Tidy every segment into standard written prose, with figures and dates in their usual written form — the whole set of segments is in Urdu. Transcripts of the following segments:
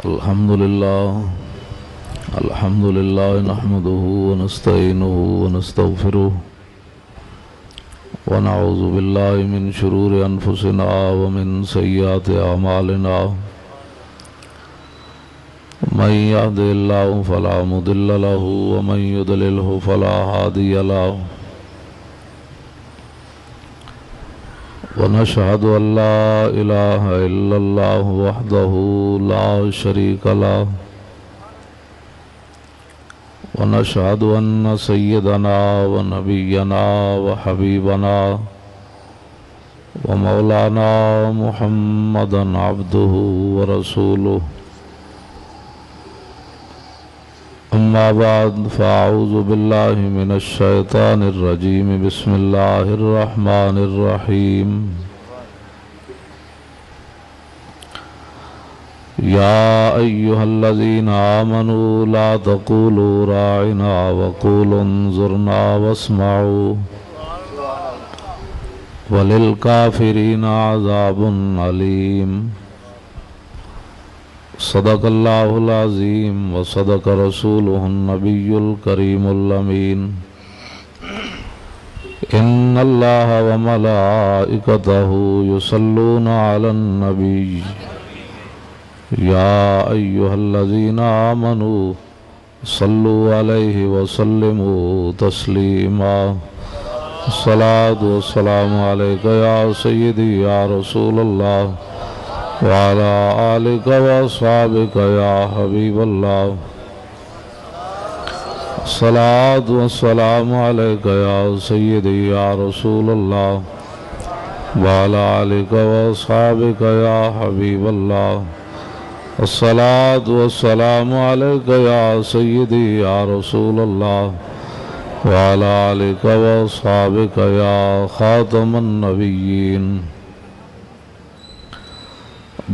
الحمد لله نحمده ونستعينه ونستغفره ونعوذ بالله من شرور أنفسنا ومن سيئات أعمالنا من يهده الله فلا مضل له ومن يضلله فلا هادي له ونشهد أن لا إله إلا الله وحده لا شريك له ونشهد أن سيدنا ونبينا وحبيبنا ومولانا محمدا عبده ورسوله أما بعد فأعوذ بالله من الشيطان الرجيم بسم الله الرحمن الرحيم يا أيها الذين آمنوا لا تقولوا راعنا وقولوا انظرنا واسمعوا وللكافرين عذاب أليم صدق الله العظيم وصدق رسوله النبي الكريم الأمين إن الله وملائكته يصلون على النبي يا أيها الذين آمنوا صلوا عليه وسلموا تسليما الصلاة والسلام عليك يا سيدي يا رسول الله وعلى آلك وأصحابك يا حبيب الله الصلاة والسلام عليك يا سيدي يا رسول الله وعلى آلك وأصحابك يا حبيب الله الصلاة والسلام عليك يا سيدي يا رسول الله وعلى آلك وأصحابك يا خاتم النبيين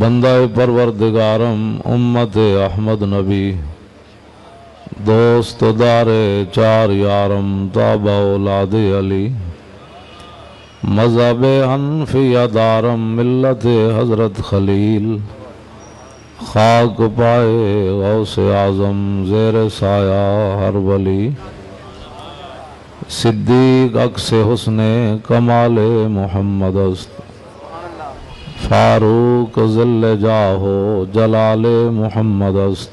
بندہ پروردگارم امت احمد نبی دوست دار چار یارم تابع اولاد علی مذہب حنفیہ دارم ملت حضرت خلیل خاک پائے غوث اعظم زیر سایہ ہر ولی صدیق عکس حسن کمال محمد است فاروق ذل جاہو جلال محمد است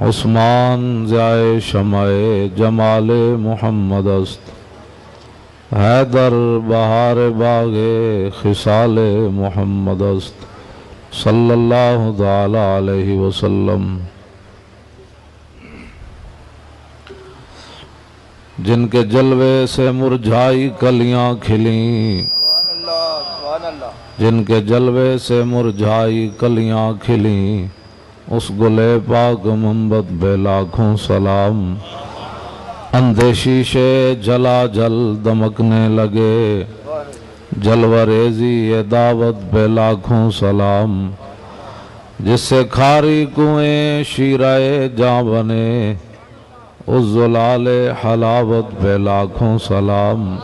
عثمان ضیاء شمع جمال محمد است حیدر بہار باغ خصال محمد است صلی اللہ تعالی علیہ وسلم جن کے جلوے سے مرجھائی کلیاں کھلیں جن کے جلوے سے مرجھائی کلیاں کھلیں اس گلے پاک منبت بے لاکھوں سلام اندھے شیشے جلا جل دمکنے لگے جلوہ ریزی یہ دعوت بے لاکھوں سلام جس سے کھاری کنویں شیرہ جاں بنے اس زلال حلاوت بے لاکھوں سلام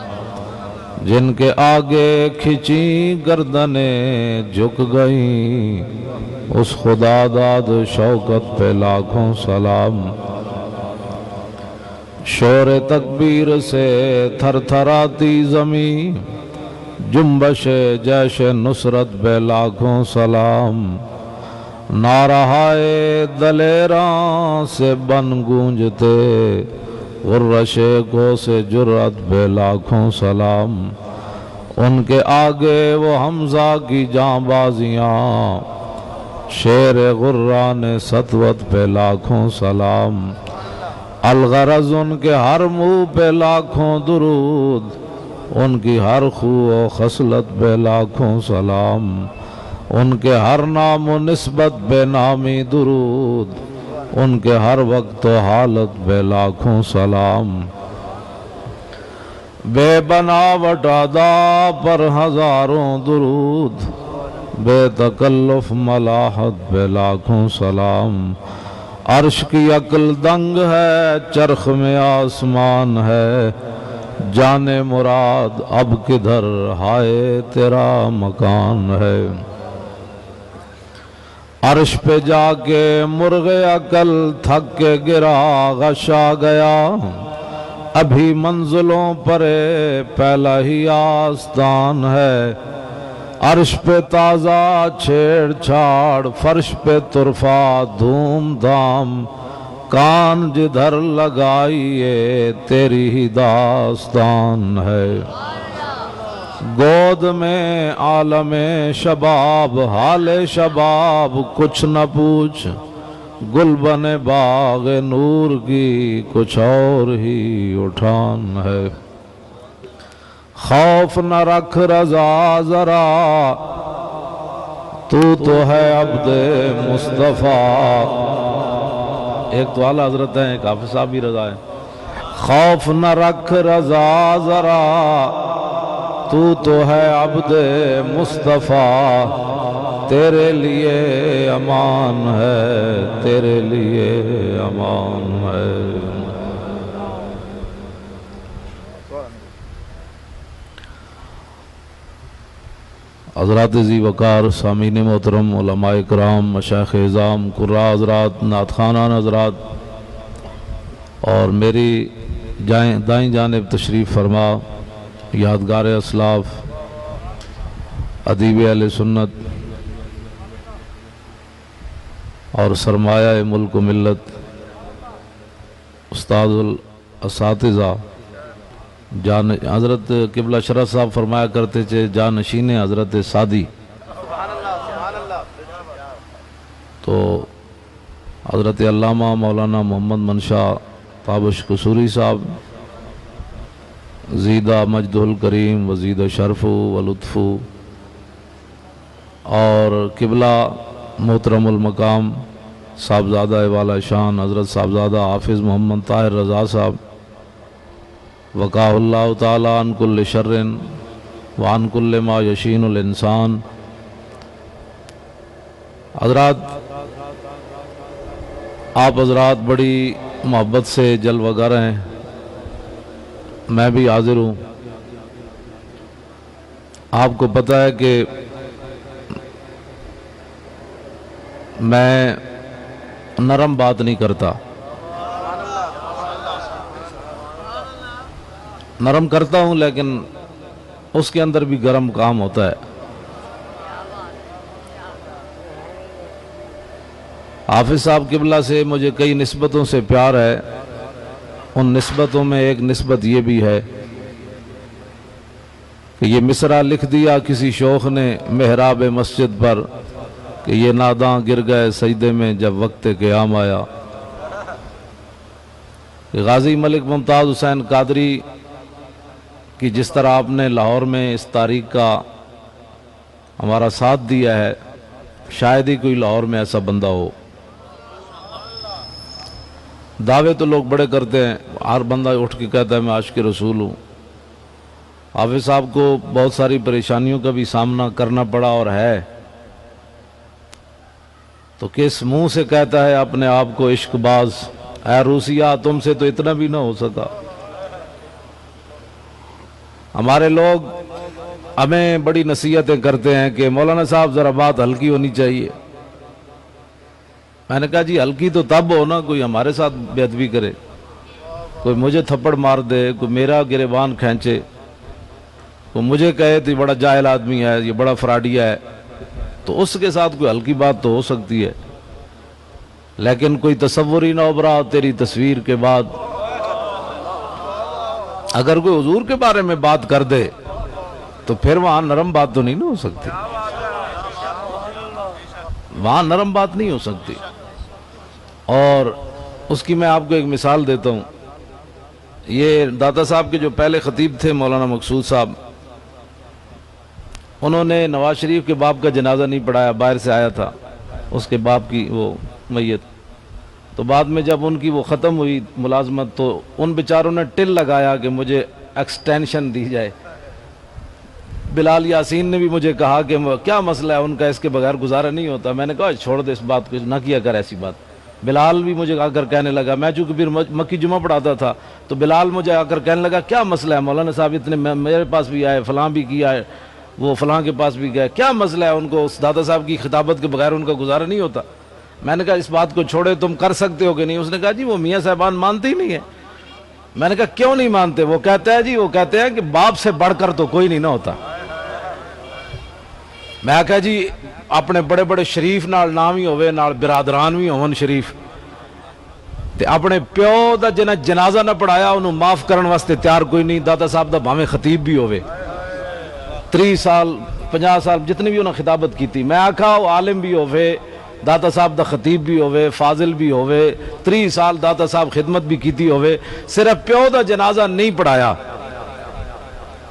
جن کے آگے کھچی گردنیں جھک گئیں اس خدا داد شوکت پہ لاکھوں سلام شور تکبیر سے تھر تھراتی زمین جنبش جیش نصرت پہ لاکھوں سلام نعرہائے دلیراں سے بن گونجتے غرش کو سے جرأت بے لاکھوں سلام ان کے آگے وہ حمزہ کی جاں بازیاں شیر غران سطوت پہ لاکھوں سلام الغرض ان کے ہر منہ پہ لاکھوں درود ان کی ہر خو و خصلت پہ لاکھوں سلام ان کے ہر نام و نسبت بے نامی درود ان کے ہر وقت و حالت بے لاکھوں سلام بے بناوٹ ادا پر ہزاروں درود بے تکلف ملاحت بے لاکھوں سلام عرش کی عقل دنگ ہے چرخ میں آسمان ہے جانے مراد اب کدھر ہائے تیرا مکان ہے عرش پہ جا کے مرغ عقل تھک کے گرا غش آ گیا، ابھی منزلوں پر پہلا ہی آستان ہے، عرش پہ تازہ چھیڑ چھاڑ فرش پہ طرفہ دھوم دھام، کان جدھر لگائیے تیری ہی داستان ہے، گود میں عالم شباب حال شباب کچھ نہ پوچھ، گل بنے باغ نور کی کچھ اور ہی اٹھان ہے، خوف نہ رکھ رضا ذرا تو ہے عبد مصطفیٰ، ایک تو اعلیٰ حضرت ہیں، ایک حافظ صاحب بھی رضا ہے، خوف نہ رکھ رضا ذرا تو ہے عبد مصطفیٰ، تیرے لیے امان ہے، تیرے لیے امان ہے۔ حضرات ذی وقار، سامعین محترم، علماء کرام، مشائخ اعظام، قراء حضرات، نعت خوانان حضرات، اور میری دائیں جانب تشریف فرما یادگار اسلاف، ادیب اہل سنت اور سرمایہ ملک و ملت، استاد الاساتذہ، حضرت قبلہ شرح صاحب فرمایا کرتے تھے جانشین حضرت سادی، تو حضرت علامہ مولانا محمد منشا تابش قصوری صاحب، زیدہ مجدہ الکریم وزیدہ شرف و لطف، اور قبلہ محترم المقام صاحبزادہ والا شان حضرت صاحبزادہ حافظ محمد طاہر رضا صاحب، وقاہ اللہ تعالی عن کل شر وعن کل ما یشین الانسان۔ حضرات، آپ حضرات بڑی محبت سے جلوہ گر ہیں، میں بھی حاضر ہوں۔ آپ کو پتہ ہے کہ میں نرم بات نہیں کرتا، نرم کرتا ہوں لیکن اس کے اندر بھی گرم کام ہوتا ہے۔ حافظ صاحب قبلہ سے مجھے کئی نسبتوں سے پیار ہے، ان نسبتوں میں ایک نسبت یہ بھی ہے کہ یہ مصرع لکھ دیا کسی شوخ نے محراب مسجد پر کہ یہ ناداں گر گئے سجدے میں جب وقت قیام آیا۔ غازی ملک ممتاز حسین قادری کہ جس طرح آپ نے لاہور میں اس تاریخ کا ہمارا ساتھ دیا ہے، شاید ہی کوئی لاہور میں ایسا بندہ ہو۔ دعوے تو لوگ بڑے کرتے ہیں، ہر بندہ اٹھ کے کہتا ہے میں عاشق رسول ہوں۔ حافظ صاحب کو بہت ساری پریشانیوں کا بھی سامنا کرنا پڑا اور ہے، تو کس منہ سے کہتا ہے اپنے آپ کو عشق باز؟ اے روسیہ، تم سے تو اتنا بھی نہ ہو سکا۔ ہمارے لوگ ہمیں بڑی نصیحتیں کرتے ہیں کہ مولانا صاحب ذرا بات ہلکی ہونی چاہیے۔ میں نے کہا جی ہلکی تو تب ہو نا کوئی ہمارے ساتھ بے ادبی کرے، کوئی مجھے تھپڑ مار دے، کوئی میرا گریبان کھینچے، کوئی مجھے کہے تو یہ بڑا جاہل آدمی ہے، یہ بڑا فراڈیا ہے، تو اس کے ساتھ کوئی ہلکی بات تو ہو سکتی ہے، لیکن کوئی تصور ہی نہ ابھرا تیری تصویر کے بعد۔ اگر کوئی حضور کے بارے میں بات کر دے تو پھر وہاں نرم بات تو نہیں ہو سکتی، وہاں نرم بات نہیں ہو سکتی۔ اور اس کی میں آپ کو ایک مثال دیتا ہوں۔ یہ داتا صاحب کے جو پہلے خطیب تھے مولانا مقصود صاحب، انہوں نے نواز شریف کے باپ کا جنازہ نہیں پڑھایا، باہر سے آیا تھا اس کے باپ کی وہ میت، تو بعد میں جب ان کی وہ ختم ہوئی ملازمت تو ان بیچاروں نے ٹل لگایا کہ مجھے ایکسٹینشن دی جائے۔ بلال یاسین نے بھی مجھے کہا کہ کیا مسئلہ ہے ان کا، اس کے بغیر گزارا نہیں ہوتا۔ میں نے کہا چھوڑ دے اس بات کو، نہ کیا کر ایسی بات۔ بلال بھی مجھے آ کر کہنے لگا، میں چونکہ پھر مکی جمعہ پڑھاتا تھا تو بلال مجھے آ کر کہنے لگا کیا مسئلہ ہے مولانا صاحب، اتنے میرے پاس بھی آئے، فلاں بھی کیا ہے، وہ فلاں کے پاس بھی گئے، کیا مسئلہ ہے ان کو اس دادا صاحب کی خطابت کے بغیر ان کا گزارا نہیں ہوتا؟ میں نے کہا اس بات کو چھوڑے، تم کر سکتے ہو کہ نہیں؟ اس نے کہا جی وہ میاں صاحبان مانتے ہی نہیں ہے۔ میں نے کہا کیوں نہیں مانتے؟ وہ کہتے ہیں جی، وہ کہتے ہیں کہ باپ سے بڑھ کر تو کوئی نہیں نہ ہوتا۔ میں کہا جی اپنے بڑے بڑے شریف نال نام ہی ہوئے، نال برادران بھی ہون شریف، تے اپنے پیو دا جنہ جنازہ نہ پڑھایا انہوں معاف کرن واسطے تیار کوئی نہیں۔ دادا صاحب دا بھاویں خطیب بھی ہوئے، 30 سال 50 سال جتنی بھی انہوں نے خطابت کی تھی، میں آکھا وہ عالم بھی ہوئے، داتا صاحب دا خطیب بھی ہوئے، فاضل بھی ہوئے، 30 سال داتا صاحب خدمت بھی کیتی ہوئے، صرف پیو دا جنازہ نہیں پڑھایا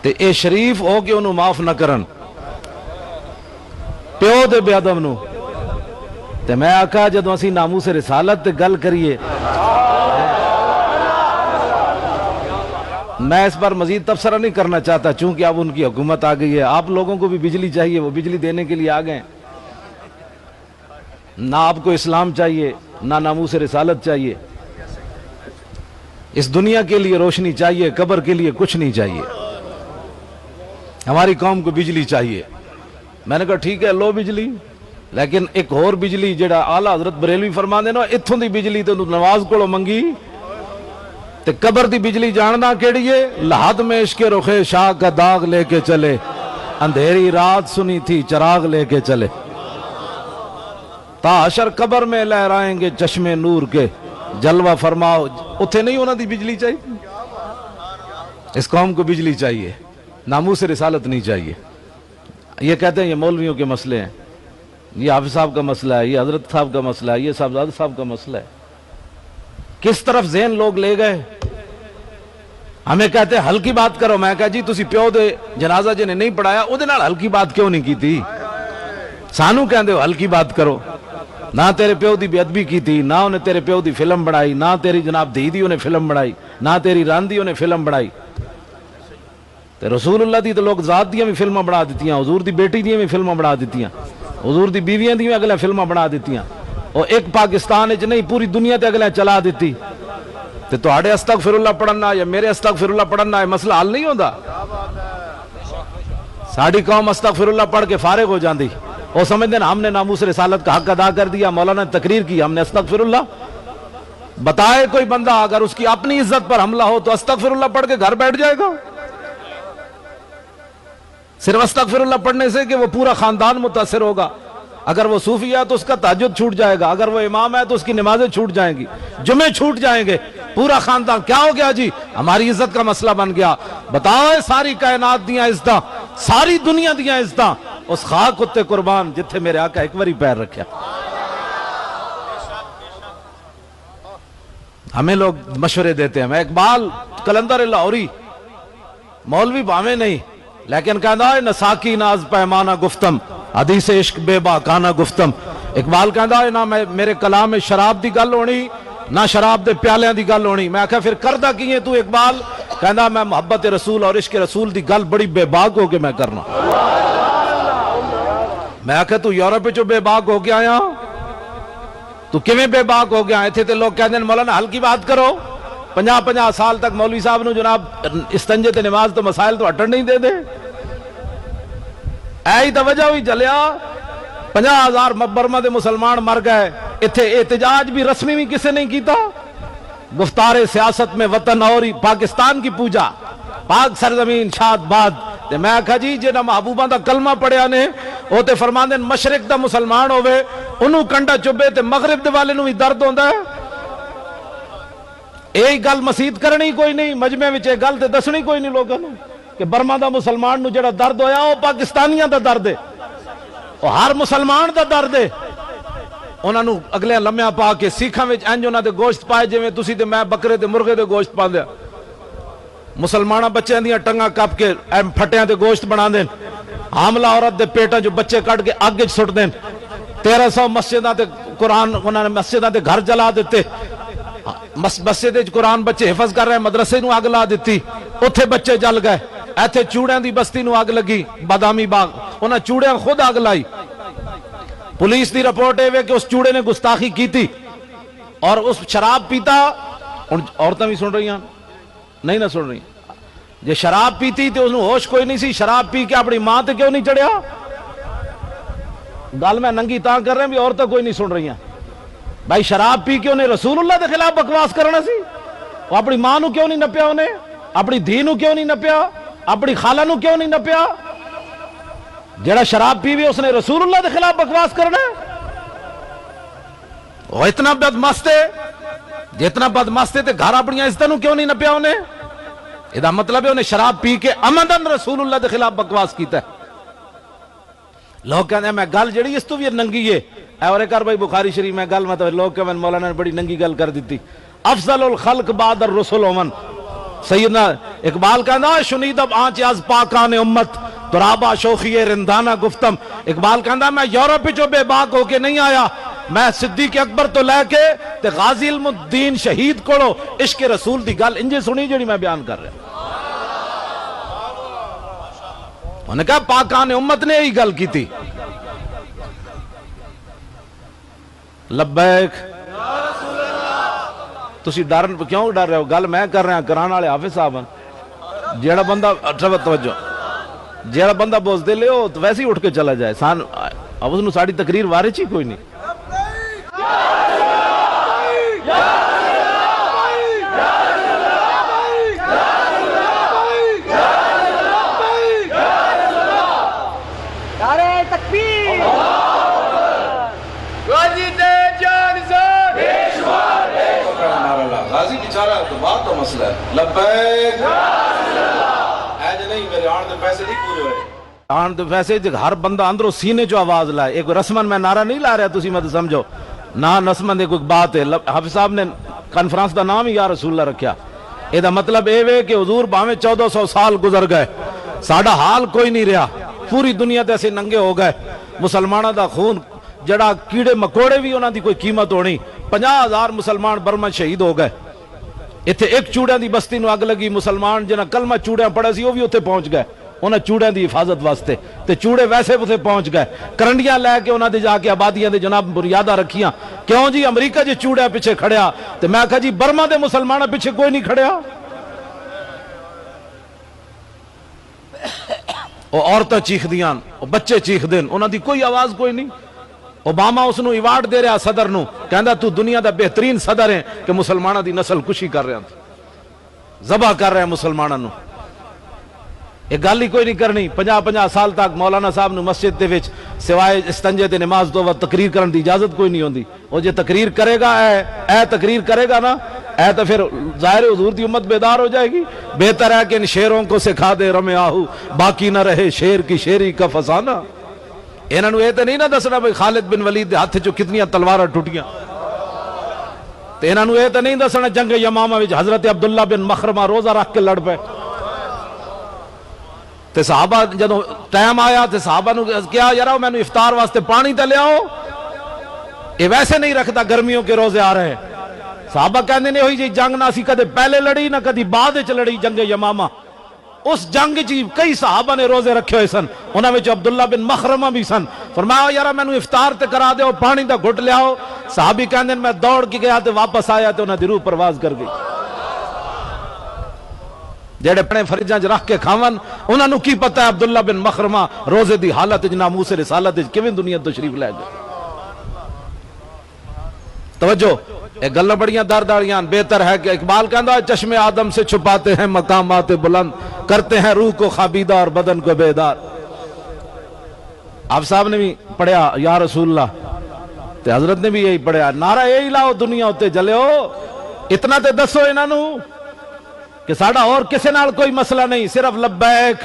تے اے شریف ہو کے انہوں معاف نہ کرن پیو دے بے ادب نو۔ تے میں آکھا جدو اسی ناموس رسالت تے گل کریے، میں اس پر مزید تبصرہ نہیں کرنا چاہتا چونکہ اب ان کی حکومت آ گئی ہے، آپ لوگوں کو بھی بجلی چاہیے، وہ بجلی دینے کے لیے آ گئے، نہ آپ کو اسلام چاہیے نہ ناموس رسالت چاہیے، اس دنیا کے لیے روشنی چاہیے، قبر کے لیے کچھ نہیں چاہیے، ہماری قوم کو بجلی چاہیے۔ میں نے کہا ٹھیک ہے لو بجلی، لیکن ایک اور بجلی جڑا آلہ حضرت بریلوی فرما دینا، اتھوں دی بجلی تو نواز کو منگی تے قبر دی بجلی جاننا کیڑی ہے؟ لحد میں عشق رخ شاہ کا داغ لے کے چلے، اندھیری رات سنی تھی چراغ لے کے چلے، تا حشر قبر میں لہرائیں گے چشم نور کے، جلوہ فرماؤ۔ اتھے نہیں ہونا دی بجلی چاہیے، اس قوم کو بجلی چاہیے، ناموس رسالت نہیں چاہیے۔ یہ کہتے ہیں یہ مولویوں کے مسئلے ہیں، یہ حافظ صاحب کا مسئلہ ہے، یہ حضرت صاحب کا مسئلہ ہے، یہ صاحبزادہ صاحب کا مسئلہ ہے۔ کس طرف ذہن لوگ لے گئے؟ ہمیں کہتے ہیں ہلکی بات کرو، میں کہا جی تسی پیو دے جنازہ جنہیں نہیں پڑھایا او دے نال ہلکی بات کیوں نہیں کی تھی؟ سانو کہندے ہو ہلکی بات کرو، نہ تیرے پیو دی بے ادبی کی تھی، نہ انہیں تیرے پیو دی فلم بنائی، نہ تیری جناب دی انہیں فلم بنائی، نہ تیری راندی انہیں فلم بنائی، تے رسول اللہ دی تو لوگ ذات دیاں بھی فلمیں بنا دیتیاں، حضور دی بیٹی دیاں بھی فلمیں بنا دیتیاں، حضور دی بیویاں دی اگلے فلمیں بنا دیتیاں، اور ایک پاکستان اچ نہیں پوری دنیا تے اگلے چلا دیتی، تے تہاڈے استغفر اللہ پڑھنا یا میرے استغفر اللہ پڑھنا ہے مسئلہ حل نہیں ہوندا۔ ساڑی قوم استغفر اللہ پڑھ کے فارغ ہو جاندی، وہ سمجھتے ہیں ہم نے ناموس رسالت کا حق ادا کر دیا، مولانا نے تقریر کی، ہم نے استغفر اللہ۔ بتائے کوئی بندہ اگر اس کی اپنی عزت پر حملہ ہو تو استغفر اللہ پڑھ کے گھر بیٹھ جائے گا؟ صرف استغفر اللہ پڑھنے سے کہ وہ پورا خاندان متاثر ہوگا؟ اگر وہ صوفی ہے تو اس کا تہجد چھوٹ جائے گا، اگر وہ امام ہے تو اس کی نمازیں چھوٹ جائیں گی، جمعے چھوٹ جائیں گے، پورا خاندان کیا ہو گیا جی؟ ہماری عزت کا مسئلہ بن گیا۔ بتائے ساری کائنات دیاں عزتاں، ساری دنیا دیاں عزتاں اس خاک کتے قربان جتھے میرے آقا ایک باری پیر رکھیا۔ ہمیں لوگ مشورے دیتے ہیں، میں اقبال کلندر لاہوری مولوی بھاویں نہیں لیکن کہندا ہے نساکی ناز پیمانہ گفتم، حدیث عشق بے باکانہ گفتم۔ اقبال کہندا ہے نہ میرے کلام میں شراب دی گل ہونی نہ شراب دے پیالیاں دی گل ہونی۔ میں کہا پھر کردہ کیے تو اقبال؟ کہندا میں محبت رسول اور عشق رسول دی گل بڑی بے باک ہو کے میں کرنا۔ میں کہا تو یورپ جو بے باک ہو گیا آیا تو کیویں بے باک ہو گیا؟ ایتھے تے لوگ کہندے ہیں مولانا ہلکی بات کرو، 50 سال تک مولوی صاحب نو جناب استنجے تے نماز تو مسائل تو ہٹن نہیں دے دے، ایہی تو وجہ ہوئی جلیا 50,000 برما دے مسلمان مر گئے، ایتھے احتجاج بھی رسمی بھی کسے نہیں کیتا، گفتار سیاست میں وطن اور پاکستان کی پوجا، پاک سرزمین شاد باد۔ تے میں کہا جی جنہاں محبوباں دا کلمہ پڑھیا نے وہ تے فرماندے مشرق دا مسلمان ہوئے انہوں کنڈا چبے تے مغرب دے والے نو بھی درد ہوندا ہے۔ یہی گل مسیت کرنی کوئی نہیں، مجمع وچ یہ گل تے دسنی کوئی نہیں لوگوں نے کہ برما دا مسلمان نو جڑا درد ہویا وہ پاکستانیاں دا درد ہے، وہ ہر مسلمان دا درد ہے۔ انہاں نو اگلے لمحہ پا کے سکھاں وچ انج انہاں دے گوشت پائے جویں تسی تے میں بکرے تے مرغے دے گوشت پاندیا، مسلمانہ بچیاں دیاں ٹنگاں کپ کے پھٹیاں تے گوشت بنا دین، حاملہ عورت دے پیٹاں جو بچے کٹ کے اگ وچ سٹ دین، 1300 مسجداں تے قرآن انہاں نے مسجداں تے گھر جلا دیتے، مسجد قرآن بچے حفظ کر رہے مدرسے نو اگ لا دیتی، اتھے بچے جل گئے، ایتھے چوڑیاں دی بستی نو اگ لگی بادامی باغ، انہاں چوڑیاں خود اگ لائی، پولیس دی رپورٹ ہے کہ اس چوڑے نے گستاخی کی تھی اور اس شراب پیتا۔ عورتیں بھی سن رہی ہیں نہیں نہ سن رہی؟ جے شراب پیتی تے انہوں ہوش کوئی نہیں سی، شراب پی کے اپنی ماں تے کیوں نہیں چڑھیا؟ گل میں ننگی تاں کر رہے ہیں بھی عورتیں کوئی نہیں سن رہی ہیں. بھائی شراب پی کے انہیں رسول اللہ دے خلاف بکواس کرنا سی؟ وہ اپنی ماں نو کیوں نہیں نپیا؟ انہیں اپنی دھی نو کیوں نہیں نپیا؟ اپنی خالہ نو کیوں نہیں نپیا؟ جڑا شراب پیوے اس نے رسول اللہ دے خلاف بکواس کرنا ہے؟ وہ اتنا بد مست ہے، جتنا بد مست ہے تے گھر اپنی عزتوں نو کیوں نہیں نپیا انہیں؟ یہ مطلب ہے انہیں شراب پی کے عمدن رسول اللہ دے خلاف بکواس کیتا ہے. لوگ کہتے ہیں میں گل جڑی اس تو بھی ننگی ہے اور کر بھائی بخاری شریف میں گل مطلب لوگ کہتے ہیں مولانا نے بڑی ننگی گل کر دیتی. افضل الخلق بعد الرسل امن. سیدنا اقبال کہنا شنیدب آنچ از پاکان امت ترابا شوخی رندانہ گفتم. اقبال کہنا میں یورپ جو بے باک ہو کے نہیں آیا، میں صدیق اکبر تو لے کے تے غازی علم الدین شہید کوڑو عشق رسول دی گل انجے سنی جڑی میں بیان کر رہا ہوں. انہوں نے کہا پاکان امت نے یہی گل کی تھی. لبیک تسی ڈر کیوں ڈر رہے ہو؟ گل میں کر رہا ہوں، کران والے حافظ صاحب ہیں. جیڑا بندہ توجہ جیڑا بندہ بوز دے لے ہو تو ویسے ہی اٹھ کے چلا جائے. اب اس نے ساری تقریر وارچ ہی کوئی نہیں. غازی بیچارہ تو بات تو مسئلہ ہے. لبیک اے جو نہیں میرے آن دے پیسے نہیں پورے ہوئے. آن دے پیسے ہر بندہ اندروں سینے جو آواز لائے. ایک رسمن میں نعرہ نہیں لا رہا تسی مت سمجھو نا نسمن ایک بات ہے. حافظ صاحب نے کانفرنس دا نام ہی یا رسول اللہ رکھیا. اے دا مطلب اے وے کہ حضور باویں 1400 سال گزر گئے ساڈا حال کوئی نہیں رہا. پوری دنیا تے ایسے ننگے ہو گئے. مسلمانوں دا خون جڑا کیڑے مکوڑے بھی انہاں دی کوئی قیمت ہونی. 50,000 مسلمان برما شہید ہو گئے. اتھے ایک چوڑیاں دی بستی نو اگ لگی. مسلمان جنہاں کلمہ چوڑیاں پڑھے سی وہ بھی اتھے پہنچ گئے انہاں چوڑیاں دی حفاظت واسطے. تے چوڑے ویسے اتھے پہنچ گئے. کرنڈیاں لے کے انہاں دے جا کے آبادیاں دے جناب بنیادہ رکھیاں. کیوں جی امریکہ جی چوڑیاں پیچھے کھڑیا تے میں کہا جی برما دے مسلمانہ پیچھے کوئی نہیں کھڑیا. وہ عورتیں چیخ دیاں، وہ بچے چیخ دین، انہاں دی کوئی آواز کوئی نہیں. اوباما اس نو ایوارڈ دے رہا صدر نو، کہندا تو دنیا دا بہترین صدر ہے کہ مسلمانہ دی نسل کشی کر رہے ہیں، ذبح کر رہے ہیں مسلمانہ نو. ایک گل ہی کوئی نہیں کرنی. 50 سال تک مولانا صاحب نو مسجد دے وچ سوائے استنجے تے نماز تو وقت تقریر کرن دی اجازت کوئی نہیں ہوندی. وہ جے تقریر کرے گا اے تقریر کرے گا نا اے تو پھر ظاہر حضور دی امت بیدار ہو جائے گی. بہتر ہے کہ ان شیروں کو سکھا دے رمے آہو باقی نہ رہے شیر کی شیری کا فسانہ. انہاں نو اے تے نہیں نہ دسنا بھئی خالد بن ولید دے ہاتھ چوں کتنیاں تلواراں ٹوٹیاں. تے انہاں نو اے تے نہیں دسنا جنگ یمامہ وچ حضرت عبداللہ بن مخرمہ روزہ رکھ کے لڑ پے. تے صحابہ جدوں ٹائم آیا تے صحابہ نو کیا یارا میں نو افطار واسطے پانی تے لے آؤ. اے ویسے نہیں رکھتا گرمیوں کے روزے آ رہے ہیں. صحابہ کہندے نے ہوئی جی جنگ نہ سی کدے پہلے لڑی نہ کدی بعد وچ لڑی جنگ یمامہ. اس جنگ جی کئی صحابہ نے روزے رکھے ہوئے سن. انہاں وچ عبداللہ بن مخرمہ بھی سن. فرمایا یارا میں نو افطار تے کرا دے پانی دا گھٹ لیاؤ. صحابی کہندے میں دوڑ کے گیا تے واپس آیا تے انہاں دی روح پرواز کر گئی. جڑے اپنے فریجاں چ رکھ کے کھاون انہاں نو کی پتہ ہے عبداللہ بن مخرمہ روزے دی حالت وچ ناموس رسالت وچ کیویں دنیا تشریف لے گئے. توجہ یہ گلاں بڑیاں درد والیاں. بہتر ہے کہ اقبال کہندا چشم آدم سے چھپاتے ہیں مقامات بلند کرتے ہیں روح کو خابیدہ اور بدن کو بیدار. آپ صاحب نے بھی پڑھیا یا رسول اللہ تے حضرت نے بھی یہی پڑھیا. نعرہ یہی لاؤ دنیا اتے جلے ہو. اتنا تے دسو انہاں نو کہ ساڈا اور کسے نال کوئی مسئلہ نہیں صرف لبیک.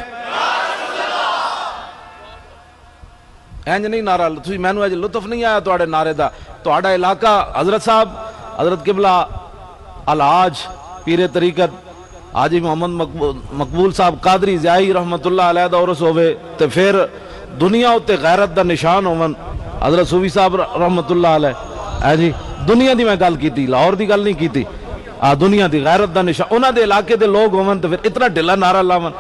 اینج نہیں نعرہ تسی مینوں اج لطف نہیں آیا تواڈے نعرے دا. تواڈا علاقہ حضرت صاحب حضرت قبلہ الحاج پیر طریقت حاجی محمد مقبول صاحب قادری زیائی رحمت اللہ علیہ دا عرس ہوئے تے پھر دنیا اتے غیرت دا نشان ہون حضرت صوفی صاحب رحمت اللہ علیہ. جی دنیا دی میں گل کیتی لاہور دی گل نہیں کیتی. دنیا دی غیرت دا نشان انہاں دے علاقے دے لوگ ہون تے پھر اتنا ڈھلا نعرہ لاون.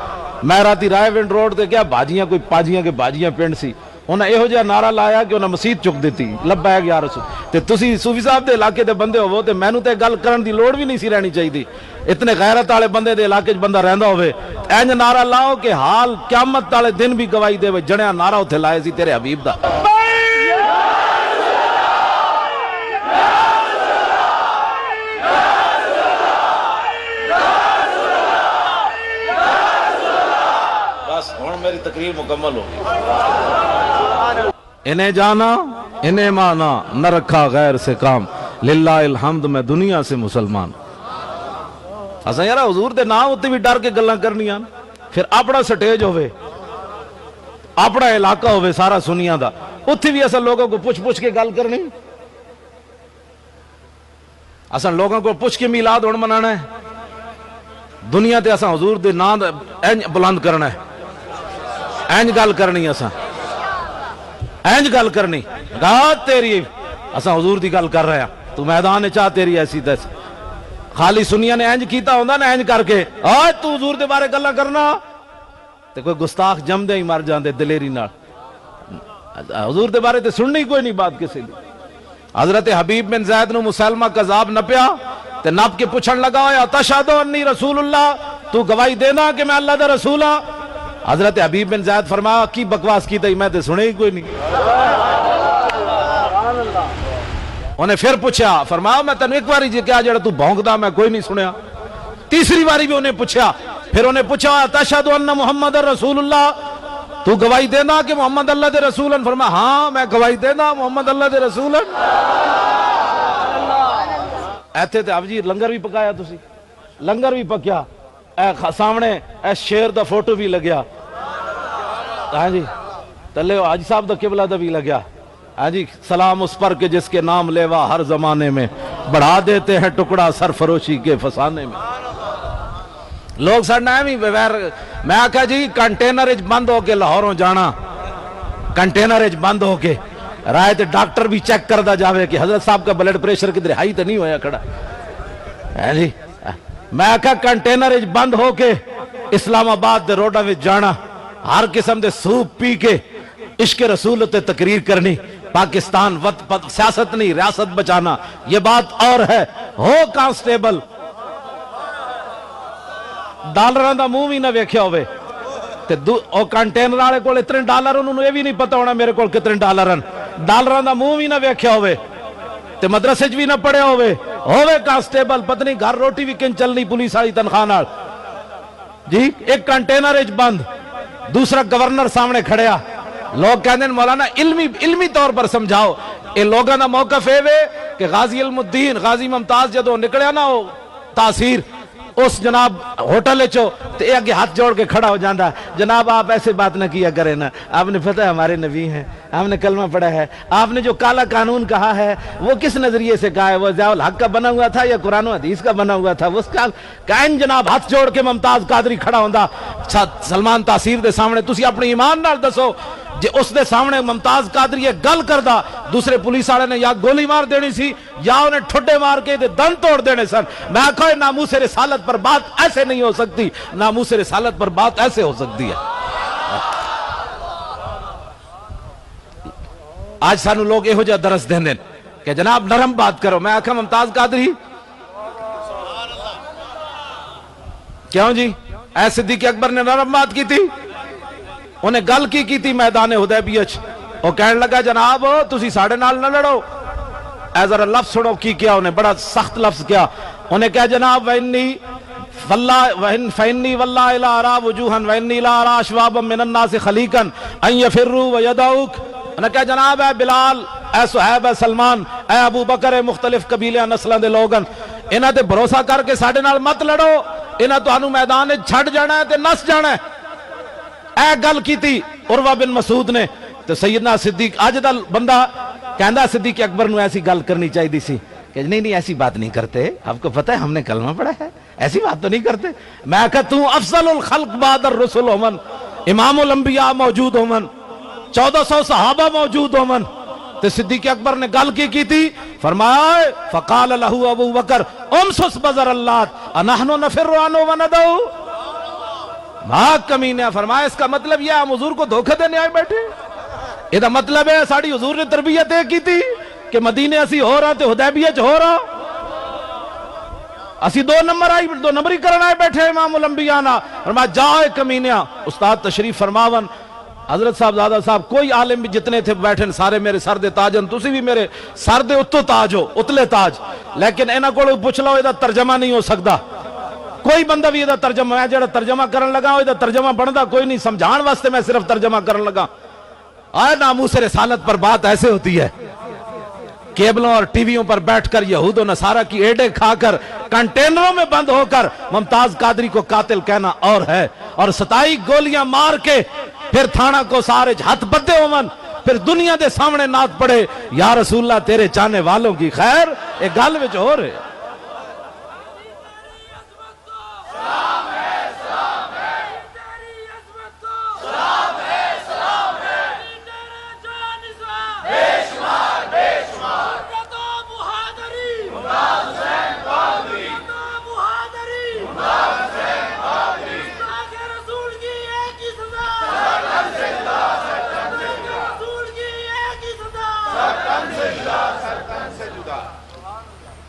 میں راتی رائے ونڈ روڈ تے کیا باجیاں کوئی پاجیاں کے باجیاں پنڈ سی انہیں ਇਹੋ ਜਿਹਾ ਨਾਰਾ ਲਾਇਆ ਕਿ ਉਹਨਾਂ ਮਸੀਤ ਚੁੱਕ ਦਿੱਤੀ, ਲੱਬੈਕ ਯਾ ਰਸੂਲ। ਤੇ ਤੁਸੀਂ ਸੂਫੀ ਸਾਹਿਬ ਦੇ ਇਲਾਕੇ ਦੇ ਬੰਦੇ ਹੋਵੋ ਤੇ ਮੈਨੂੰ ਤੇ ਗੱਲ ਕਰਨ ਦੀ ਲੋੜ ਵੀ ਨਹੀਂ ਸੀ ਰਹਿਣੀ ਚਾਹੀਦੀ। ਇਤਨੇ ਗੈਰਤ ਵਾਲੇ ਬੰਦੇ ਦੇ ਇਲਾਕੇ 'ਚ ਬੰਦਾ ਰਹਿੰਦਾ ਹੋਵੇ, ਇੰਜ ਨਾਰਾ ਲਾਓ ਕਿ ਹਾਲ ਕਿਆਮਤ ਵਾਲੇ ਦਿਨ ਵੀ ਗਵਾਹੀ ਦੇਵੇ, ਜਣਿਆ ਨਾਰਾ ਉੱਥੇ ਲਾਇਆ ਸੀ ਤੇਰੇ ਹਬੀਬ ਦਾ। بس ہن میری تقریر مکمل ہو گئی۔ انہیں جانا انہیں مانا نہ رکھا غیر سے کام، للہ الحمد میں دنیا سے مسلمان۔ اساں یار حضور دے نام اتے بھی ڈر کے گلاں کرنیاں، پھر اپنا سٹیج ہوئے، اپنا علاقہ ہوئے سارا سنیاں دا، اتھے بھی اساں لوگوں کو پوچھ کے گل کرنی، اساں لوگوں کو پوچھ کے میلاد ہن منانا ہے، دنیا تے اساں حضور دے نام اینج بلند کرنا ہے، اینج گل کرنی، اساں اینج گل کرنی، گاہ تیری اساں حضور دی گل کر رہے ہیں، تو میدان چاہ تیری ایسی تیسی، خالی سنیا نے اینج کیتا ہوندہ نا اینج کر کے آج تو حضور دے بارے گلہ کرنا تے کوئی گستاخ جم دے ہی مر جان دے دلیری نال، حضور دے بارے تے سننی کوئی نہیں بات کسی لی۔ حضرت حبیب بن زید نو مسلمہ قذاب نپیا تے نپ کے پوچھن لگا یا تشہدو انی رسول اللہ، تو گواہی دینا کہ میں اللہ دا رسول ہاں؟ حضرت حبیب بن زید فرمایا کی بکواس کی تھی میں تے سنے ہی کوئی نہیں۔ انہیں پھر پوچھا، فرمایا میں تنو ایک باری جی کیا جڑا تو بھونکدا میں کوئی نہیں سنیا۔ تیسری باری بھی انہیں پوچھا، پھر انہیں پوچھا تشہدو ان محمد رسول اللہ، تو گواہی دینا کہ محمد اللہ دے رسول ہیں؟ فرمایا ہاں میں گواہی دینا محمد اللہ دے رسول ہیں۔ ایتھے تے اب جی لنگر بھی پکایا تسی، لنگر بھی پکیا، سامنے اے شیر دا فوٹو بھی لگیا، ہاں جی تلے حاجی صاحب دا قبلہ دا بھی لگیا، ہاں جی سلام اس پر کہ جس کے نام لیوا ہر زمانے میں، بڑھا دیتے ہیں ٹکڑا سرفروشی کے فسانے میں۔ لوگ سڑنا ہے بغیر، میں آکھا جی کنٹینر بند ہو کے لاہوروں جانا، کنٹینر بند ہو کے رائے تے ڈاکٹر بھی چیک کردہ جاوے کہ حضرت صاحب کا بلڈ پریشر کدھر ہائی تے نہیں ہویا کھڑا ہے جی۔ میں آکھا کنٹینر بند ہو کے اسلام آباد دے روڈا میں جانا، ہر قسم دے سوپ پی کے عشق رسول تے تقریر کرنی، پاکستان سیاست نہیں ریاست بچانا، یہ بات اور ہے۔ ہو کانسٹیبل ڈالراں دا منہ بھی نہ ویکھیا ہوئے تے او کنٹینر والے کول اتنے ڈالر انہوں نے یہ بھی نہیں پتا ہونا میرے کول کتنے ڈالر ہیں، ڈالراں دا منہ بھی نہ ویکھیا ہوئے تے مدرسے بھی نہ پڑھے ہوئے کانسٹیبل، پتہ نہیں گھر روٹی بھی کن چلنی پولیس والی تنخواہ نال جی۔ ایک کنٹینر بند، دوسرا گورنر سامنے کھڑیا، لوگ کہتے ہیں مولانا علمی طور پر سمجھاؤ، اے لوگاں دا موقف ہے کہ غازی علم الدین غازی ممتاز جدو نکلیا نا وہ تاثیر اس جناب ہوٹل چو تو یہ اگے ہاتھ جوڑ کے کھڑا ہو جاندہ ہے، جناب آپ ایسے بات نہ کیا کریں نا، آپ نے پتہ ہے ہمارے نبی ہیں، آپ نے کلمہ پڑھا ہے، آپ نے جو کالا قانون کہا ہے وہ کس نظریے سے کہا ہے، وہ ضیاء الحق کا بنا ہوا تھا یا قرآن و حدیث کا بنا ہوا تھا؟ اس کا کائن جناب ہاتھ جوڑ کے ممتاز قادری کھڑا ہوندہ سلمان تاثیر دے سامنے، تسی اپنی ایمان نال دسو جے اس دے سامنے ممتاز قادری یہ گل کردہ دوسرے پولیس والے نے یا گولی مار دینی سی یا انہیں ٹھڈے مار کے دن توڑ دینے سن۔ میں کہا ناموس رسالت پر بات ایسے نہیں ہو سکتی، ناموس رسالت پر بات ایسے ہو سکتی ہے۔ آج سانو لوگ یہ ہو جا درس دیں دیں کہ جناب نرم بات کرو، میں آکھا ممتاز قادری کیوں جی اے صدیق اکبر نے نرم بات کی تھی، انہیں گل کی تھی میدان حدیبیہ، وہ کہنے لگا جناب تسی ساڑھے نال نہ لڑو، اے ذرا لفظ سنو کی کیا، انہیں بڑا سخت لفظ کیا، انہیں کہا جناب فَإِنِّي وَاللَّهِ لَا أَرَى وُجُوهًا وَإِنِّي لَا أَرَى أَشْوَابًا مِّنَ النَّاسِ خَلِيقًا أَن يَفِرُّوا وَيَدَعُوكَ۔ انہیں کہا جناب اے بلال، اے صحیب، اے سلمان، اے ابو بکر، اے مختلف قبیلیاں نسلوں دے لوگن، انہاں تے بھروسہ کر کے ساڑھے نال مت لڑو، انہاں تو انہوں میدان چھڑ جانا ہے تے نس جانا ہے۔ اے گل کی تھی عروہ بن مسعود نے، تو سیدنا صدیق آج دا بندہ کہندہ صدیق اکبر نو ایسی گل کرنی چاہیے دی سی کہ نہیں ایسی بات نہیں کرتے، آپ کو پتہ ہے ہم نے کلمہ پڑھا ہے، ایسی بات تو نہیں کرتے۔ میں کہا تو افضل الخلق بعد الرسل ہومن، امام الانبیاء موجود ہومن، 1400 صحابہ موجود ہومن، تو صدیق اکبر نے گل کی تھی، فرمایا فقال لہو ابو بکر امسس بزر اللہ انہنو نفر عنو وندو، بھاگ کمینے، فرمایا اس کا مطلب یہ ہم حضور کو دھوکہ دینے آئے بیٹھے، یہ مطلب ہے ساری حضور نے تربیت یہ کی تھی کہ مدینے اسی ہو رہا تے حدیبیہ چ ہو رہا اسی دو نمبر ہی کرنا ہے بیٹھے امام الانبیاء نا فرمایا جاؤ کمینیا استاد تشریف فرماون حضرت صاحب زادہ صاحب کوئی عالم بھی جتنے تھے بیٹھے سارے میرے سر دے تاجن تسی بھی میرے سر دے اتو تاج ہو اتلے تاج لیکن اینا کو پوچھ لو یہ ترجمہ نہیں ہو سکتا کوئی بندہ بھی یہ ترجمہ میں جڑا ترجمہ کرن لگا یہ ترجمہ بندا کوئی نہیں سمجھان واسطے میں صرف ترجمہ کرن لگا آئے ناموس رسالت پر بات ایسے ہوتی ہے کیبلوں اور ٹی ویوں پر بیٹھ کر یہود و نصارہ کی ایڈے کھا کر کنٹینروں میں بند ہو کر ممتاز قادری کو قاتل کہنا اور ہے اور 27 گولیاں مار کے پھر تھانہ کو سارے ہاتھ بدے ہومن پھر دنیا دے سامنے نعت پڑے یا رسول اللہ تیرے چاہنے والوں کی خیر ایک گل وچ ہو رہے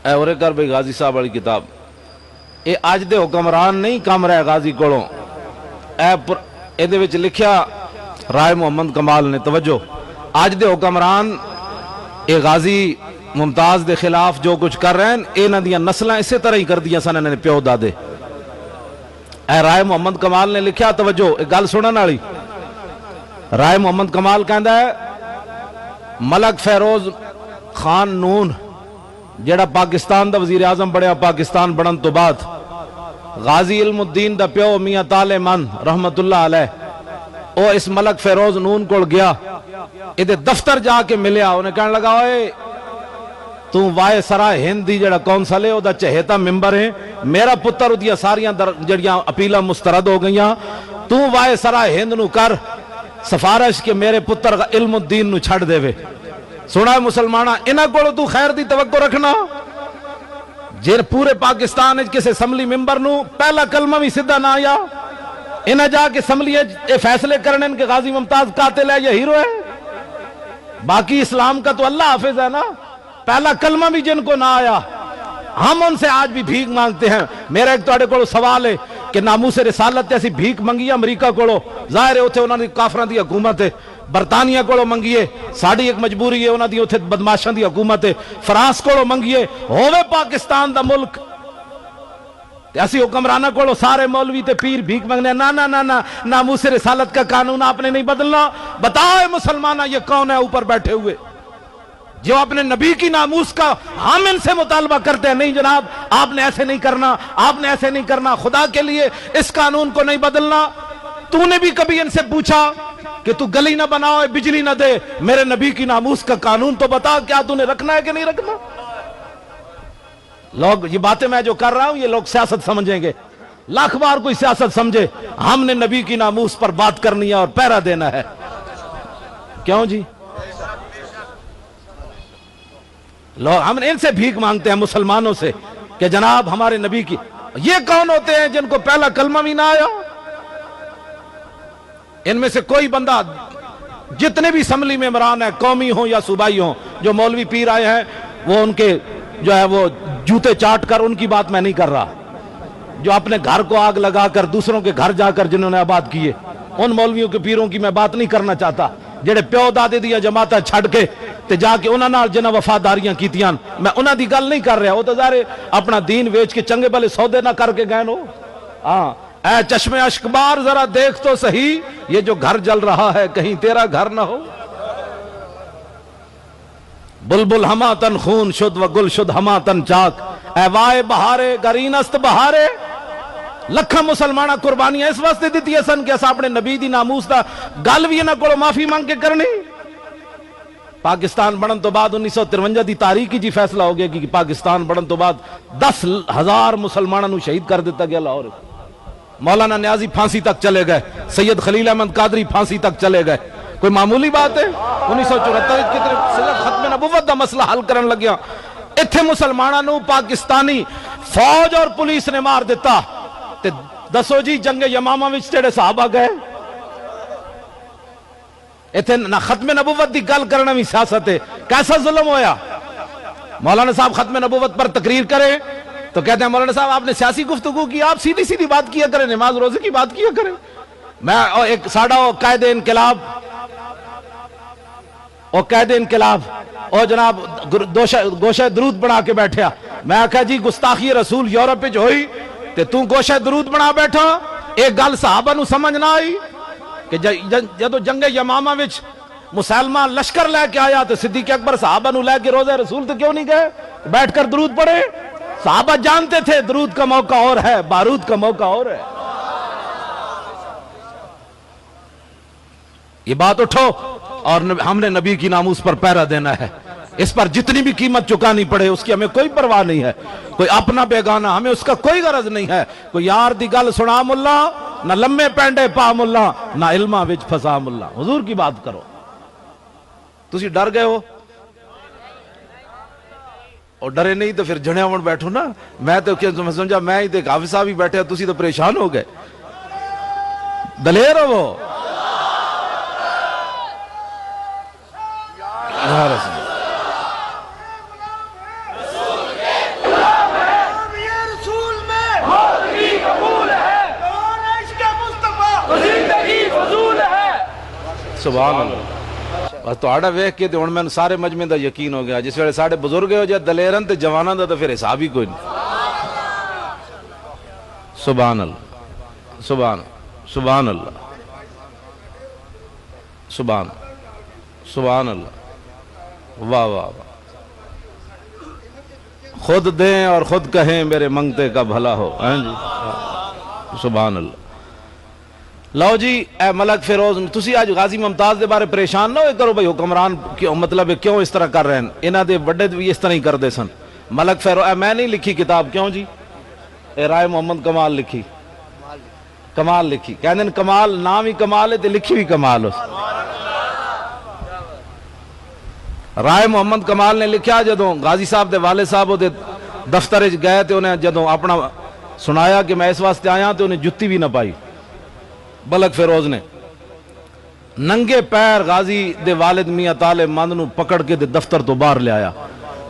اے اورے کر بھئی غازی صاحب والی کتاب اے آج دے حکمران نہیں کام رہے غازی کولوں اے دے وچ لکھیا رائے محمد کمال نے توجہ آج دے حکمران اے غازی ممتاز دے خلاف جو کچھ کر رہے ہیں اے نہ دیا نسلیں اسی طرح ہی کر دیا سن انہوں نے پیو دادے اے رائے محمد کمال نے لکھیا توجہ ایک گل سنن والی رائے محمد کمال کہندا ہے ملک فیروز خان نون جیڑا پاکستان دا وزیر اعظم بڑھیا پاکستان بڑھن تو بعد غازی علم الدین دا پیو میاں طالع من رحمت اللہ علیہ او اس ملک فیروز نون کو گیا ادھے دفتر جا کے ملیا انہیں کہنے لگا اوئے تو وائے سرا ہندی جڑا کونسل ہے او دا چہیتا ممبر ہے میرا پتر دیا ساریاں جڑیاں اپیلا مسترد ہو گئیاں تو وائے سرا ہند نو کر سفارش کے میرے پتر علم الدین نو چھڑ دے وے سنا ہے مسلمانہ انہاں کو تو خیر دی توقع رکھنا جن پورے پاکستان کس اسمبلی ممبر نو پہلا کلمہ بھی سدھا نہ آیا انہاں جا کے اسمبلی فیصلے کرنے ان کے غازی ممتاز قاتل ہے یا ہیرو ہے باقی اسلام کا تو اللہ حافظ ہے نا پہلا کلمہ بھی جن کو نہ آیا ہم ان سے آج بھی بھیک مانگتے ہیں میرا ایک توڑے کو سوال ہے کہ ناموس رسالت ایسی بھیک منگی امریکہ کو ظاہر ہے اتھے انہوں نے کافران دی حکومت ہے برطانیہ کو منگیے ساڑی ایک مجبوری ہے انہوں نے اتھے بدماشان دی حکومت ہے فرانس کو منگیے ہوئے پاکستان دا ملک ایسی حکمرانہ کو سارے مولوی تے پیر بھیک منگنے نا ناموس رسالت کا قانون آپ نے نہیں بدلنا بتائے مسلمانہ یہ کون ہے اوپر بیٹھے ہوئے جو اپنے نبی کی ناموس کا ہم ان سے مطالبہ کرتے ہیں نہیں جناب آپ نے ایسے نہیں کرنا آپ نے ایسے نہیں کرنا خدا کے لیے اس قانون کو نہیں بدلنا تو نے بھی کبھی ان سے پوچھا کہ تو گلی نہ بناؤ بجلی نہ دے میرے نبی کی ناموس کا قانون تو بتا کیا تو نے رکھنا ہے کہ نہیں رکھنا لوگ یہ باتیں میں جو کر رہا ہوں یہ لوگ سیاست سمجھیں گے لاکھ بار کوئی سیاست سمجھے ہم نے نبی کی ناموس پر بات کرنی ہے اور پیرا دینا ہے کیوں جی لوگ ہم ان سے بھیک مانگتے ہیں مسلمانوں سے کہ جناب ہمارے نبی کی یہ کون ہوتے ہیں جن کو پہلا کلمہ بھی نہ آیا ان میں سے کوئی بندہ جتنے بھی اسمبلی میں ممبران ہیں قومی ہوں یا صوبائی ہوں جو مولوی پیر آئے ہیں وہ ان کے جو ہے وہ جوتے چاٹ کر ان کی بات میں نہیں کر رہا جو اپنے گھر کو آگ لگا کر دوسروں کے گھر جا کر جنہوں نے آباد کیے ان مولویوں کے پیروں کی میں بات نہیں کرنا چاہتا جڑے پیو دادے دیا جماعتاں چھڑ کے تے جا کے انہاں نال جنہ وفاداریاں کیتیاں میں انہاں دی گل نہیں کر رہا وہ تو ظاہر اپنا دین ویچ کے چنگے بھلے سودے نہ کر کے گئے نو ہاں اے چشم اشکبار ذرا دیکھ تو صحیح یہ جو گھر جل رہا ہے کہیں تیرا گھر نہ ہو بلبل ہما تن خون شد و گل شد ہما تن چاک اے وائے بہارے گرین است بہارے لکھا مسلمانہ قربانیاں اس واسطے دیتی ہے سن کہ اس اپنے نبی دی ناموس دا گل بھی نہ کوڑو معافی مانگ کے کرنی پاکستان بڑھن تو بعد 1953 دی تاریخی جی فیصلہ ہو گیا کہ پاکستان بڑھن تو بعد 10,000 مسلمانوں نو شہید کر دیتا گیا لاہور مولانا نیازی پھانسی تک چلے گئے سید خلیل احمد قادری پھانسی تک چلے گئے کوئی معمولی بات ہے 1974 کی طرف ختم نبوت دا مسئلہ حل کرن لگیا اتھے مسلمانوں نو پاکستانی فوج اور پولیس نے مار دیتا تے دسو جی جنگ یمامہ وچ تیرے صحابہ گئے اتنے نہ ختم نبوت دی گل کرنا بھی سیاست ہے. کیسا ظلم ہویا. مولانا صاحب ختم نبوت پر تقریر کریں تو کہتے ہیں مولانا صاحب آپ نے سیاسی گفتگو کی, آپ سیدھی سیدھی بات کیا کریں, نماز روزے کی بات کیا کریں. میں ایک ساڑا قائد انقلاب او قائد انقلاب او جناب گوشہ درود بنا کے بیٹھیا. میں آکھا جی گستاخی رسول یورپ جو ہوئی تے تو گوشہ درود بنا بیٹھا. ایک گل صحابہ نو سمجھ نہ آئی کہ جدو جنگ یمامہ وچ مسلمہ لشکر لے کے آیا تو صدیق اکبر صحابہ نو لے کے روزہ رسول تو کیوں نہیں گئے بیٹھ کر درود پڑھے. صحابہ جانتے تھے درود کا موقع اور ہے, بارود کا موقع اور ہے. یہ بات اٹھو اور ہم نے نبی کی ناموس پر پہرا دینا ہے. اس پر جتنی بھی قیمت چکانی پڑے اس کی ہمیں کوئی پرواہ نہیں ہے. کوئی اپنا بیگانہ ہمیں اس کا کوئی غرض نہیں ہے. کوئی یار دی گل سنا ملا, نہ لمے پینڈے پا ملا, نہ علمہ وچ پھسا ملا. حضور کی بات کرو. تسی ڈر گئے ہو اور ڈرے نہیں تو پھر جھڑے ہوڑ بیٹھو نا. میں تو سمجھا میں ہی تے حافظ صاحب ہی بیٹھے, تسی تو پریشان ہو گئے. دلیر ہو وہ سبحان اللہ. بس تو ویکھ کے ہن میں سارے مجمع دا یقین ہو گیا. جس ویلے ساڈے بزرگ ہو جائے دلیرن تے جواناں دا تو پھر حساب ہی کوئی نہیں. سبحان اللہ سبحان اللہ سبحان اللہ. واہ واہ واہ. خود دیں اور خود کہیں میرے منگتے کا بھلا ہو. سبحان اللہ. لو جی اے ملک فیروز, تسی آج غازی ممتاز دے بارے پریشان نہ ہوئے کرو بھئی حکمران مطلب کیوں اس طرح کر رہے ہیں. انہاں دے بڑے بھی اس طرح ہی کر دے سن. ملک فیروز میں نہیں لکھی کتاب, کیوں جی اے رائے محمد کمال لکھی, کمال لکھی. کہندے ہیں کمال نام ہی کمال ہے تے لکھی بھی کمال ہو. رائے محمد کمال نے لکھیا جدوں غازی صاحب دے والد صاحب دے دفتر وچ گئے تے انہیں جدوں اپنا سنایا کہ میں اس واسطے آیا تے انہیں جتی بھی نہ پائی. ملک فیروز نے ننگے پیر غازی دے والد میاں طالب مند نو پکڑ کے دے دفتر تو باہر لے آیا.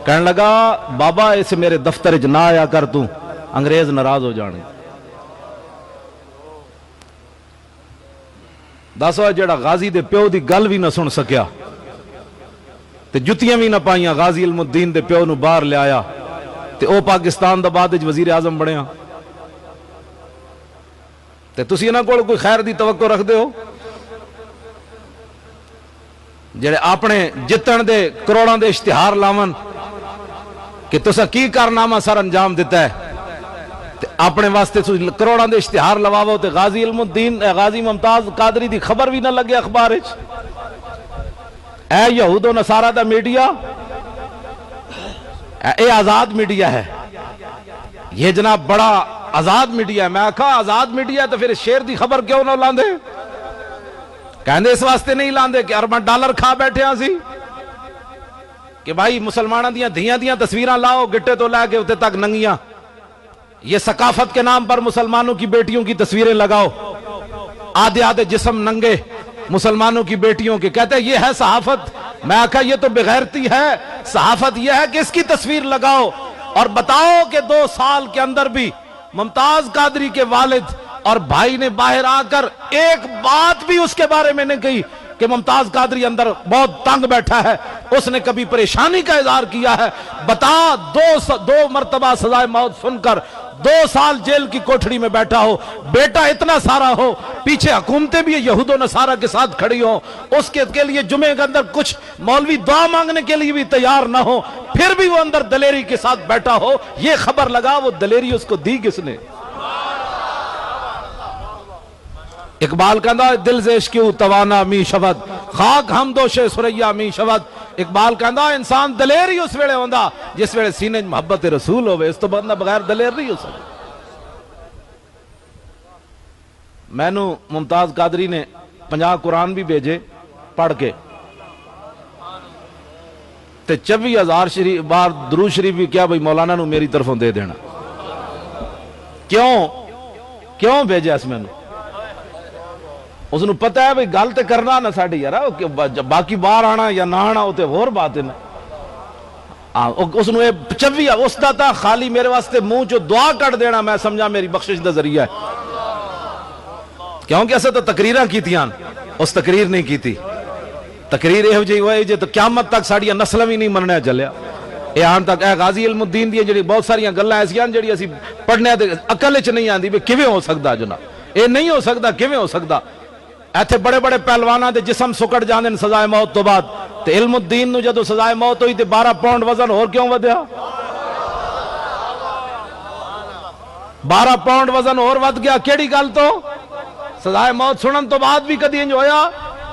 کہنے لگا بابا اس میرے دفتر وچ نہ آیا کر, تو انگریز ناراض ہو جانے. دسو جڑا غازی دے پیو دی گل بھی نہ سن سکیا تے جتیاں بھی نہ پائیاں, غازی علم الدین دے پیو نو باہر لے آیا تے او پاکستان دا بعد وچ وزیر اعظم بنیا. تے تسی انہاں کول کوئی خیر دی توقع رکھ دے ہو جڑے اپنے جتن دے کروڑاں دے اشتہار لاون کہ تسا کی کارنامہ سر انجام دیتا ہے تے اپنے واسطے کروڑاں دے اشتہار لواو تے غازی علم الدین غازی ممتاز قادری دی خبر بھی نہ لگے اخبار وچ. اے یہود و نصارہ the media, a Azad media ہے. یہ جناب بڑا آزاد میڈیا ہے. میں کہا آزاد میڈیا ہے تو پھر شیر دی خبر کیوں نہ لاندے. کہندے اس واسطے نہیں لاندے کہ ارباں ڈالر کھا بیٹھے ہاں سی کہ بھائی مسلمانوں دیاں دھیاں دیاں تصویراں لاؤ گٹے تو لے کے اتنے تک ننگیاں. یہ ثقافت کے نام پر مسلمانوں کی بیٹیوں کی تصویریں لگاؤ, آدھے آدھے جسم ننگے مسلمانوں کی بیٹیوں کے. کہتے ہیں یہ ہے صحافت. میں کہا یہ تو بغیرتی ہے. صحافت یہ ہے کہ اس کی تصویر لگاؤ اور بتاؤ کہ 2 سال کے اندر بھی ممتاز قادری کے والد اور بھائی نے باہر آ کر ایک بات بھی اس کے بارے میں نہیں کہی کہ ممتاز قادری اندر بہت تنگ بیٹھا ہے, اس نے کبھی پریشانی کا اظہار کیا ہے. بتا 2 مرتبہ سزائے موت سن کر 2 سال جیل کی کوٹھڑی میں بیٹھا ہو, بیٹا اتنا سارا ہو, پیچھے حکومتیں بھی یہود و نصارہ کے ساتھ کھڑی ہوں, اس کے لیے جمعے کے اندر کچھ مولوی دعا مانگنے کے لیے بھی تیار نہ ہو, پھر بھی وہ اندر دلیری کے ساتھ بیٹھا ہو. یہ خبر لگا وہ دلیری اس کو دی کس نے. اقبال کہندا دل سے عشقیو توانا می شود, خاک ہم دوش سریا می شود. اقبال کہندا انسان دلیر ہی اس ویلے ہوندا جس ویلے سینے محبت رسول ہوئے, اس تو بندہ بغیر دلیر نہیں ہو سکتا. میں نو ممتاز قادری نے 50 قرآن بھی بھیجے پڑھ کے تے 24,000 بار درود شریف بھی کیا بھئی مولانا نو میری طرفوں دے دینا. کیوں بھیجے اس میں نو اس نو پتہ ہے بھئی گل تے کرنا نہ ساڈی یار باقی باہر آنا یا نہ آنا وہ تے ہور بات ہے نا اس نو چوی اس دا تا خالی میرے واسطے منہ چو دعا کٹ دینا میں سمجھا میری بخشش دا ذریعہ ہے کیونکہ اسے تو تقریراں کیتیاں اس تقریر نہیں کیتی تقریر یہ جی ہوئے جی تو قیامت تک ساڑیاں نسلیں بھی نہیں مننے چلیا اے آن تک اے غازی علم الدین دی جڑی بہت ساریاں گلاں ایسیاں جڑی اسی پڑھنے تے عقل وچ نہیں آندی بھی کیویں ہو سکدا جناب اے نہیں ہو سکدا کیویں ہو سکدا ایتھے بڑے بڑے پہلواناں دے جسم سکڑ جاندے نے سزائے موت تو بعد تے علم الدین نو جدوں سزائے موت ہوئی تے 12 پاؤنڈ وزن اور کیوں ودیا 12 پاؤنڈ وزن اور ود گیا کیڑی گل تو سزائے موت سنن تو بعد بھی کدی انج ہویا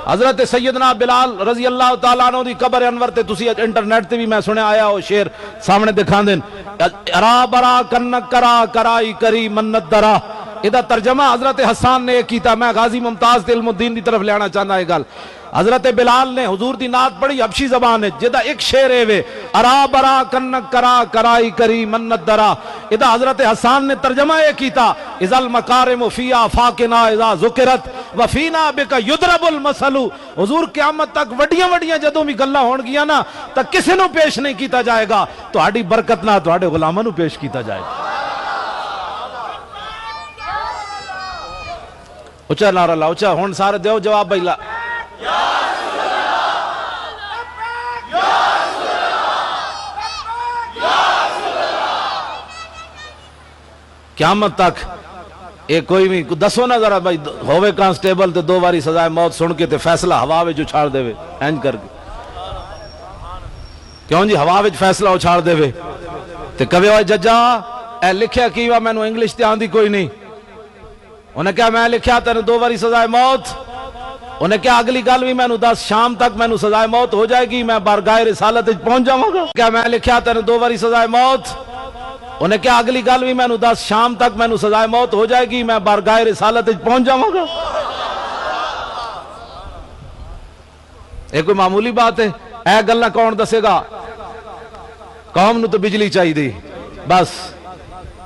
حضرت سیدنا بلال رضی اللہ تعالیٰ عنہ دی قبر انور تے تسی انٹرنیٹ تے بھی میں سنے آیا وہ شعر سامنے دکھان دین ارا برا کنک کرا کرائی کری منت درا ادھا ترجمہ حضرت حسان نے کیتا میں غازی ممتاز تے علم الدین دی طرف لینا چاہنا ہے گل حضرت بلال نے حضور دی نعت پڑھی حبشی زبان ہے جدہ ایک شعر ہے وے ارا برا کنک کرا کرائی کری منت درا ادھا حضرت حسان نے ترجمہ یہ کیتا اذا المکارم فیا فاکنا اذا ذکرت وفینا بکا یدرب المسلو حضور قیامت تک وڈیاں وڈیاں جدوں بھی گلہ ہون گیا نا تک کسی نو پیش نہیں کیتا جائے گا تو آڑی برکت نہ تو آڑے غلامہ نو پیش کیتا جائے گا اچھا نعرہ اللہ اچھا ہون سارے دیو جواب بھائی لا قیامت تک ایک کوئی بھی دسو نا ذرا بھائی ہوئے کانسٹیبل تے 2 باری سزائے موت سن کے تے فیصلہ ہوا وچ اچھاڑ دے وے اینج کر کے کیوں جی ہوا وچ فیصلہ اچھاڑ دے وے تے کہے اوے ججا اے لکھیا کی وا مینوں انگلش تے آندی کوئی نہیں انہیں کہا میں لکھیا تیرے 2 باری سزائے موت انہیں کہا اگلی گل بھی مینوں 10 شام تک مینوں سزائے موت ہو جائے گی میں بارگاہ رسالت وچ پہنچ جاواں گا کیا میں لکھیا تیرے 2 باری سزائے موت انہیں کہا اگلی گل بھی مینوں 10 شام تک مینوں سزائے موت ہو جائے گی میں بارگاہ رسالت وچ پہنچ جاواں گا ایک کوئی معمولی بات ہے اے گلاں کون دسے گا قوم نو تو بجلی چاہیے دی بس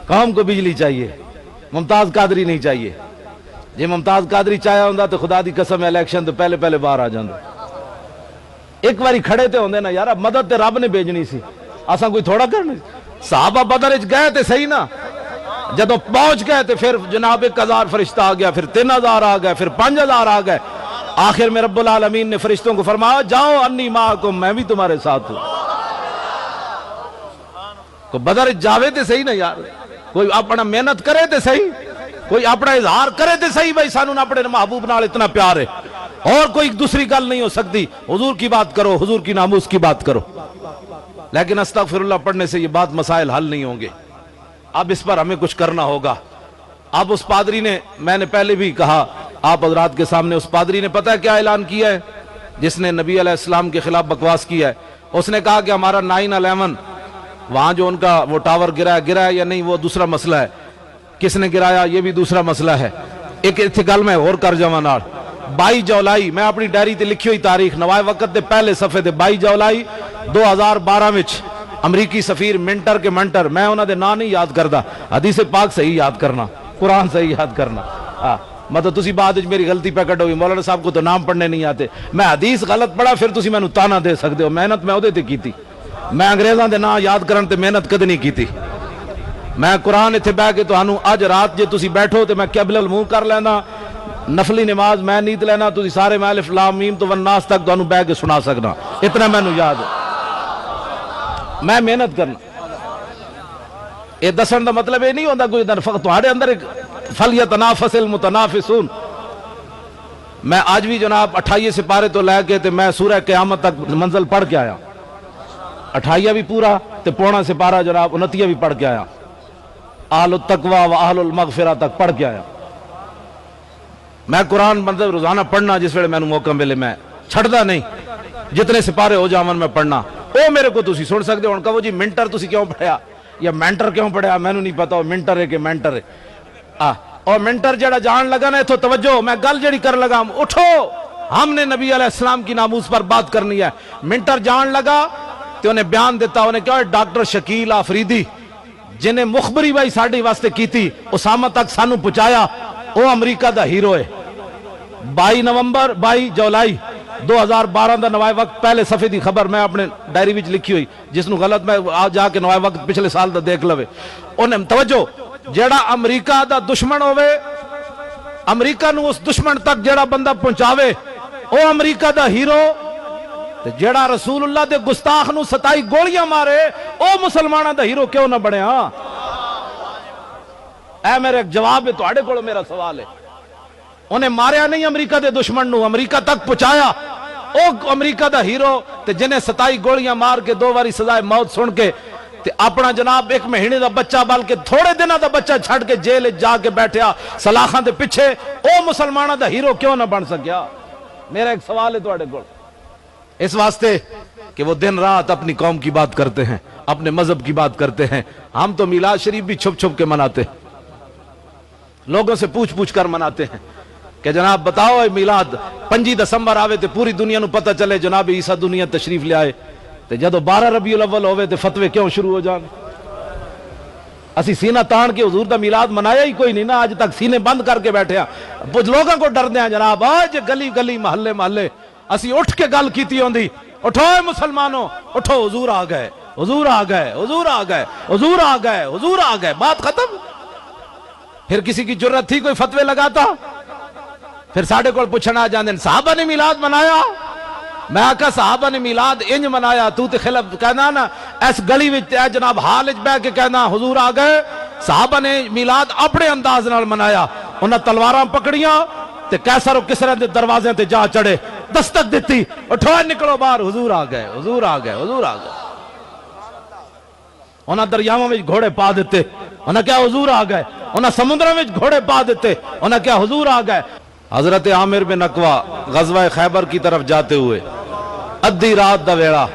قوم کو بجلی چاہیے ممتاز قادری نہیں چاہیے جی ممتاز قادری چاہیا ہوندا تو خدا دی قسم الیکشن تو پہلے پہلے باہر آ جاندا ایک باری کھڑے تے ہوندے نا یار مدد تے رب نے بھیجنی سی اساں کوئی تھوڑا کرنا صحابہ بدر وچ گئے تے صحیح نا جدوں پہنچ گئے تے پھر جناب 1000 فرشتہ آ گیا پھر 3000 آ گئے پھر 5000 آ گئے آخر میں رب العالمین نے فرشتوں کو فرمایا جاؤ انی معکم میں بھی تمہارے ساتھ ہوں کو بدر جاوے تے صحیح نا یار کوئی اپنا محنت کرے تے صحیح کوئی اپنا اظہار کرے تے صحیح بھائی سانوں اپنے محبوب نال اتنا پیار ہے اور کوئی دوسری گل نہیں ہو سکتی حضور کی بات کرو حضور کی ناموس کی بات کرو لیکن استغفر اللہ پڑھنے سے یہ بات مسائل حل نہیں ہوں گے اب اس پر ہمیں کچھ کرنا ہوگا اب اس پادری نے میں نے پہلے بھی کہا آپ حضرات کے سامنے اس پادری نے پتہ ہے کیا اعلان کیا ہے جس نے نبی علیہ السلام کے خلاف بکواس کیا ہے اس نے کہا کہ ہمارا 9/11 وہاں جو ان کا وہ ٹاور گرا ہے یا نہیں وہ دوسرا مسئلہ ہے کس نے گرایا یہ بھی دوسرا مسئلہ ہے ایک اتھے گل میں اور کر جاواں نال 22 جولائی میں اپنی ڈائری تے لکھی ہوئی تاریخ نوائے وقت دے پہلے صفحے تے 22 جولائی 2012 وچ امریکی سفیر منٹر کے منٹر میں انہاں دے نام نہیں یاد کردا حدیث پاک صحیح یاد کرنا قرآن صحیح یاد کرنا مطلب تسی بعد وچ میری غلطی پہ کڈو مولانا صاحب کو تو نام پڑھنے نہیں آتے میں حدیث غلط پڑھا پھر تسی مینوں تانا دے سکدے ہو محنت میں اودے تے کیتی میں انگریزاں دے نام یاد کرن تے محنت کد نہیں کیتی میں قرآن اتھے بہ کے تانوں اج رات جے تسی بیٹھو تے میں قبل المنہ کر لینا نفلی نماز میں نیت لینا تسی سارے میں الف لام میم تو والناس تک تانوں بہ کے سنا سکنا اتنا مینوں یاد ہے میں محنت کرنا یہ دسن دا مطلب یہ نہیں ہوندا کوئی تہاڈے اندر ایک فلیتنافس المتنافسون میں آج بھی جناب 28 سپارے تو لے کے تے میں سورہ قیامت تک منزل پڑھ کے آیا 28 بھی پورا تے پونا سپارہ جناب 29 بھی پڑھ کے آیا اہل التقوی و اہل المغفرہ تک پڑھ کے آیا میں قرآن مطلب روزانہ پڑھنا جس ویلے مینوں موقع ملے میں چھڑدا نہیں جتنے سپارے ہو جاون میں پڑھنا او میرے کو تسی سن سکدے ہو کہو جی منٹر تسی کیوں پڑھیا یا مینٹر کیوں پڑھیا مینوں نہیں پتا وہ منٹر ہے کہ مینٹر ہے اور منٹر جڑا جان لگا نا تو توجہ میں گل جڑی کر لگا اٹھو ہم نے نبی علیہ السلام کی ناموس پر بات کرنی ہے منٹر جان لگا تو انہیں بیان دیتا انہیں کہا ڈاکٹر شکیل آفریدی جنہیں مخبری بائی ساڑھی واسطے کی تھی اسامہ تک سانو پچایا وہ امریکہ دا ہیرو ہے 22 جولائی 2012 دا نوائے وقت پہلے صفحے دی خبر میں اپنے ڈائری وچ لکھی ہوئی، جس نو غلط میں جا کے نوائے وقت پچھلے سال دا دیکھ لوے. انہیں توجہ، جیڑا امریکہ دا دشمن ہوئے، امریکہ نو اس دشمن تک جیڑا بندہ پہنچاوے او امریکہ دا ہیرو، جیڑا رسول اللہ دے گستاخ نو 27 گولیاں مارے او مسلمانہ دا ہیرو کیوں نہ بنے؟ ہاں اے میرے ایک جواب ہے، تواڈے کول میرا سوال ہے. انہیں ماریا نہیں امریکہ دے دشمن نو، امریکہ تک پہنچایا، او امریکہ دا ہیرو تے جنہیں 27 گولیاں مار کے 2 باری سزائے موت سن کے تے اپنا جناب 1 مہینے دا بچہ بلکہ تھوڑے دنوں دا بچہ چھڑ کے جیل جا کے بیٹھیا سلاخاں دے پیچھے، او مسلمانہ دا ہیرو کیوں نہ بن سکیا؟ میرا ایک سوال ہے تواڈے کول. اس واسطے کہ وہ دن رات اپنی قوم کی بات کرتے ہیں، اپنے مذہب کی بات کرتے ہیں. ہم تو میلاد شریف بھی چھپ چھپ کے مناتے ہیں، لوگوں سے پوچھ کر مناتے ہیں کہ جناب بتاؤ اے میلاد 5 دسمبر آوے تے پوری دنیا نو پتہ چلے جناب عیسیٰ دنیا تشریف لے آئے، تے جدو 12 ربیع الاول ہوئے تے فتوے کیوں شروع ہو جان؟ اسی سینہ تان کے حضور دا میلاد منایا ہی کوئی نہیں نا، آج تک سینے بند کر کے بیٹھے ہیں، لوگوں کو ڈر دیں جناب. آج گلی گلی محلے اسی اٹھ کے گل کیتی ہوندی، اٹھو اے مسلمانوں اٹھو، حضور آ گئے، حضور آ گئے، حضور آ گئے، حضور آ گئے، حضور آ گئے، بات ختم. پھر کسی کی جرت تھی کوئی فتوے لگاتا؟ پھر ساڑھے کو پوچھنا جاندے صحابہ نے میلاد منایا؟ میں آکا صحابہ نے میلاد انج منایا، تو تے خلاف کہنا نا اس گلی وچ اے جناب حال وچ بیٹھ کے کہنا حضور آ گئے. صحابہ نے میلاد اپنے انداز نال منایا، انہاں تلواراں پکڑیاں تے کیسر و کسرا دے دروازے تے جا چڑھے، دستک دیتی، اٹھو نکلو باہر، حضور آ گئے، حضور آ گئے، حضور آ گئے. انہاں دریاواں وچ گھوڑے پا دیتے، انہاں کیا حضور آ گئے. انہاں سمندراں وچ گھوڑے پا دیتے، انہاں کیا حضور آ گئے. حضرت عامر بن اقوا غزوہ خیبر کی طرف جاتے ہوئے ادھی رات دا ویڑا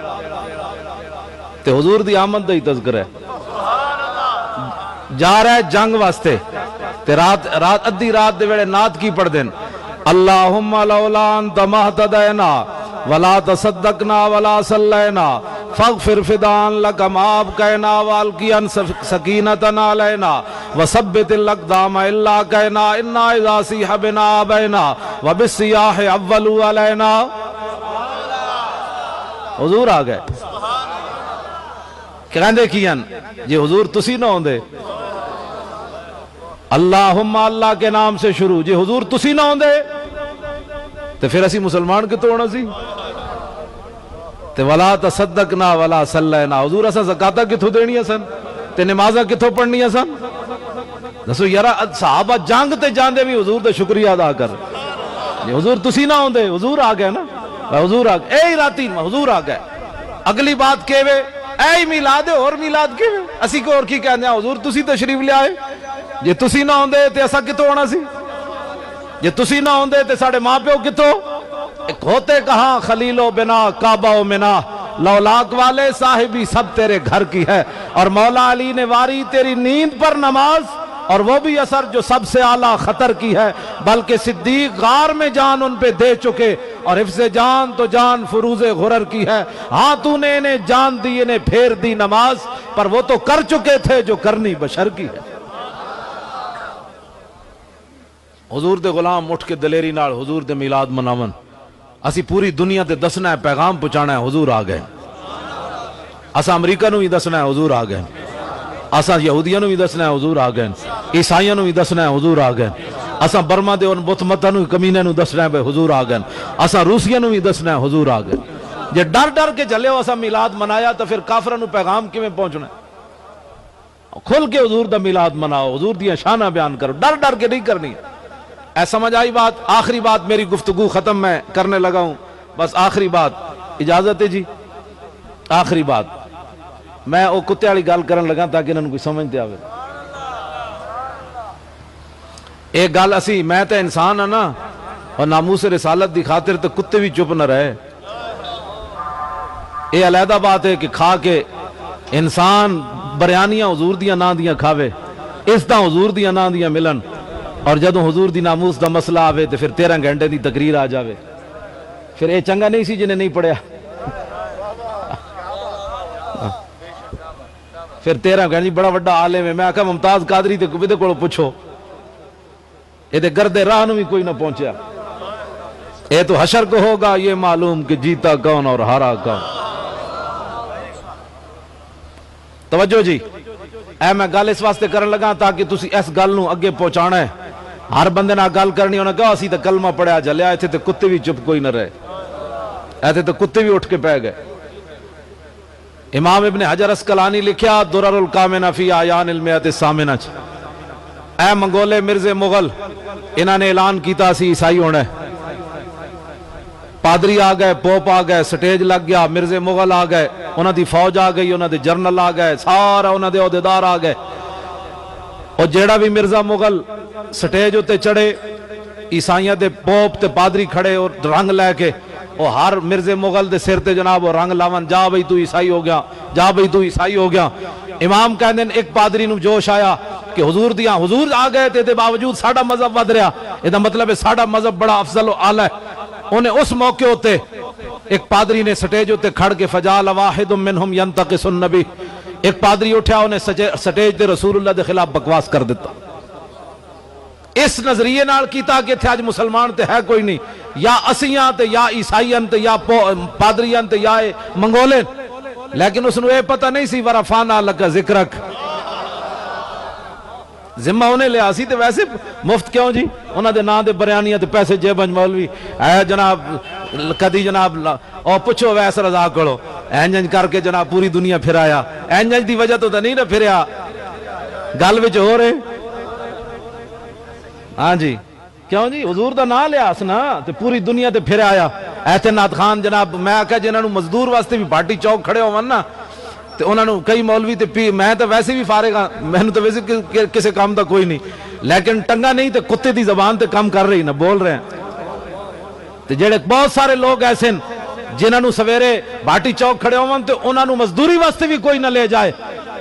تے حضور دی آمد دا ہی تذکرہ ہے، جا رہا ہے جنگ واسطے تے رات ادھی رات دے ویڑے نعت کی پڑھ دین، اللہم لولا انت مہتدینا ولا تصدقنا ولا صلینا فاغفر فدان لک ما ابقینا والقیان سکینتنا علینا وثبت الاقدام الا کینا انا اذا سیح بنا ابینا وبالسیاح اولو علینا. حضور آ گئے. کہندے کیان جی حضور تسی نہ ہوندے، اللہم اللہ کے نام سے شروع، جی حضور تسی نہ ہوندے تو پھر اسی مسلمان کتوں ہونا سی؟ تے ولا تصدقنا ولا صلینا، حضور اسا زکاتہ کتوں دینی سن تے نمازہ کتوں پڑھنی سن؟ دسو یارا صحابہ جنگ تے جاندے بھی حضور دا شکریہ ادا کر، جی حضور تسی نہ ہوندے، حضور آ گئے نا، حضور آ گئے، اے راتی حضور آ گئے. اگلی بات کہوے اے میلاد اور میلاد کہوے، اسی کو اور کی کہنے حضور تسی تشریف لے آئے، جی تسی نہ ہوندے تے اسا کتوں ہونا سی؟ جی تسی نہ ہوندے تے ساڑھے ماں پیو کتوں؟ ایک ہوتے کہاں خلیل و بنا کعبہ و منا، لولاک والے صاحبی سب تیرے گھر کی ہے، اور مولا علی نے واری تیری نیند پر نماز، اور وہ بھی اثر جو سب سے اعلیٰ خطر کی ہے، بلکہ صدیق غار میں جان ان پہ دے چکے، اور حفظ جان تو جان فروز غرر کی ہے. ہاں تو نے انہیں جان دی انہیں پھیر دی نماز، پر وہ تو کر چکے تھے جو کرنی بشر کی ہے. حضور دے غلام اٹھ کے دلیری نال حضور دے میلاد مناون، اسی پوری دنیا تے دسنا ہے، پیغام پہنچانا ہے حضور آ گئے. اسا امریکہ نو بھی دسنا ہے حضور آ گئے، اسا یہودیاں نو بھی دسنا ہے حضور آ گئے، عیسائیاں نو بھی دسنا ہے حضور آ گئے، اسا برما دے ان بت متاں نو کمینے نو دسنا ہے حضور آ گئے، اسا روسیاں نو بھی دسنا ہے حضور آ گئے. جے ڈر ڈر کے جلے ہو اسا میلاد منایا تو پھر کافراں نو پیغام کیویں پہنچنا ہے؟ کھل کے حضور دا میلاد مناؤ، حضور دیاں شاناں بیان کرو، ڈر ڈر کے نہیں کرنی. اے سمجھ آئی بات؟ آخری بات میری گفتگو ختم میں کرنے لگا ہوں، بس آخری بات، اجازت ہے جی؟ آخری بات میں وہ کتے والی گل کرن لگا تاکہ انہوں کوئی سمجھتے آوے. ایک گل اسی میں تے انسان ہاں نا، اور ناموس رسالت دی خاطر تے کتے بھی چپ نہ رہے. یہ علیحدہ بات ہے کہ کھا کے انسان بریانیاں حضور دیاں نا دیاں کھاوے، اس طرح حضور دیاں نا دیاں ملن، اور جدوں حضور دی ناموس دا مسئلہ آوے تو پھر 13 گھنٹے دی تقریر آ جاوے. پھر اے چنگا نہیں سی جنہیں نہیں پڑھیا. پھر 13 گھنٹے بڑا وڈا عالم ہے، میں آکھا ممتاز قادری تے کبھی دے کولوں پوچھو، یہ تے گردے راہ نو بھی کوئی نہ پہنچیا. یہ تو حشر کو ہوگا یہ معلوم کہ جیتا کون اور ہارا کون. توجہ جی، اے میں گل اس واسطے کرن لگا تاکہ تسی اس گل نو اگے پہنچانا ہے. ہر بندے نہ گل کرنی انہیں کہا اسی تے کلمہ پڑھیا جلیا، ایتھے تے کتے بھی چپ کوئی نہ رہے، ایتھے تے کتے بھی اٹھ کے پہ گئے. امام ابن حجر اسقلانی لکھیا درر الکامنہ فی آیان المئۃ الثامنہ، اے منگولے مرزے مغل، انہاں نے اعلان کیتا سی عیسائی ہونا ہے. پادری آ گئے، پوپ آ گئے، سٹیج لگ گیا، مرزے مغل آ گئے، انہاں دی فوج آ گئی، انہاں دے جرنل آ گئے، سارا انہاں دے عہدیدار آ گئے. اور جیڑا بھی مرزا مغل سٹیج ہوتے چڑھے، عیسائیاں دے پوپ تے پادری کھڑے اور رنگ لے کے، اور ہر مرزے مغل دے سر تے جناب وہ رنگ لاون، جا بھئی تو عیسائی ہو گیا، جا بھئی تو عیسائی ہو گیا. امام کہندے ایک پادری نو جوش آیا کہ حضور دیاں حضور آ گئے تے باوجود ساڈا مذہب ود رہا، یہ مطلب ہے ساڈا مذہب بڑا افضل و اعلی ہے. انہیں اس موقع ہوتے ایک پادری نے سٹیج ہوتے کھڑ کے فجال واحد منہم ینتقص النبی، ایک پادری اٹھیا انہیں سٹیج تے رسول اللہ دے خلاف بکواس کر دیتا. اس نظریے نال کیتا کہ تھے آج مسلمان تے ہے کوئی نہیں، یا اسیاں تے یا عیسائیاں تے یا پادریاں تے یا منگولین. لیکن اس نے یہ پتہ نہیں سی ورفعنا لک ذکرک، ذمہ انہیں لیا سی تے ویسے مفت کیوں جی، انہاں دے نام دے بریانیاں تے پیسے جیبنج مولوی اے جناب کدی جناب او پوچھو ویس رضا کڑو اینجنج کر کے جناب پوری دنیا پھرایا، اینجنج دی وجہ تو نہیں نہ پھریا، گل وچ ہو رہے. ہاں جی کیوں جی حضور دا نام لیا اسنا تے پوری دنیا تے پھر آیا. ایتھے نات خان جناب میں آکھا جنہاں نو مزدور واسطے بھی بھاٹی چوک کھڑے ہون نا تے انہاں نو کئی مولوی تے میں تے ویسے بھی فارغ ہاں، میں نو تے ویسے کسے کام دا کوئی نہیں، لیکن ٹنگا نہیں تے کتے دی زبان تے کام کر رہی نہ بول رہے ہیں. تے جڑے بہت سارے لوگ ایسے جنہاں نو سویرے بھاٹی چوک کھڑے ہون تے انہاں نو مزدوری واسطے بھی کوئی نہ لے جائے،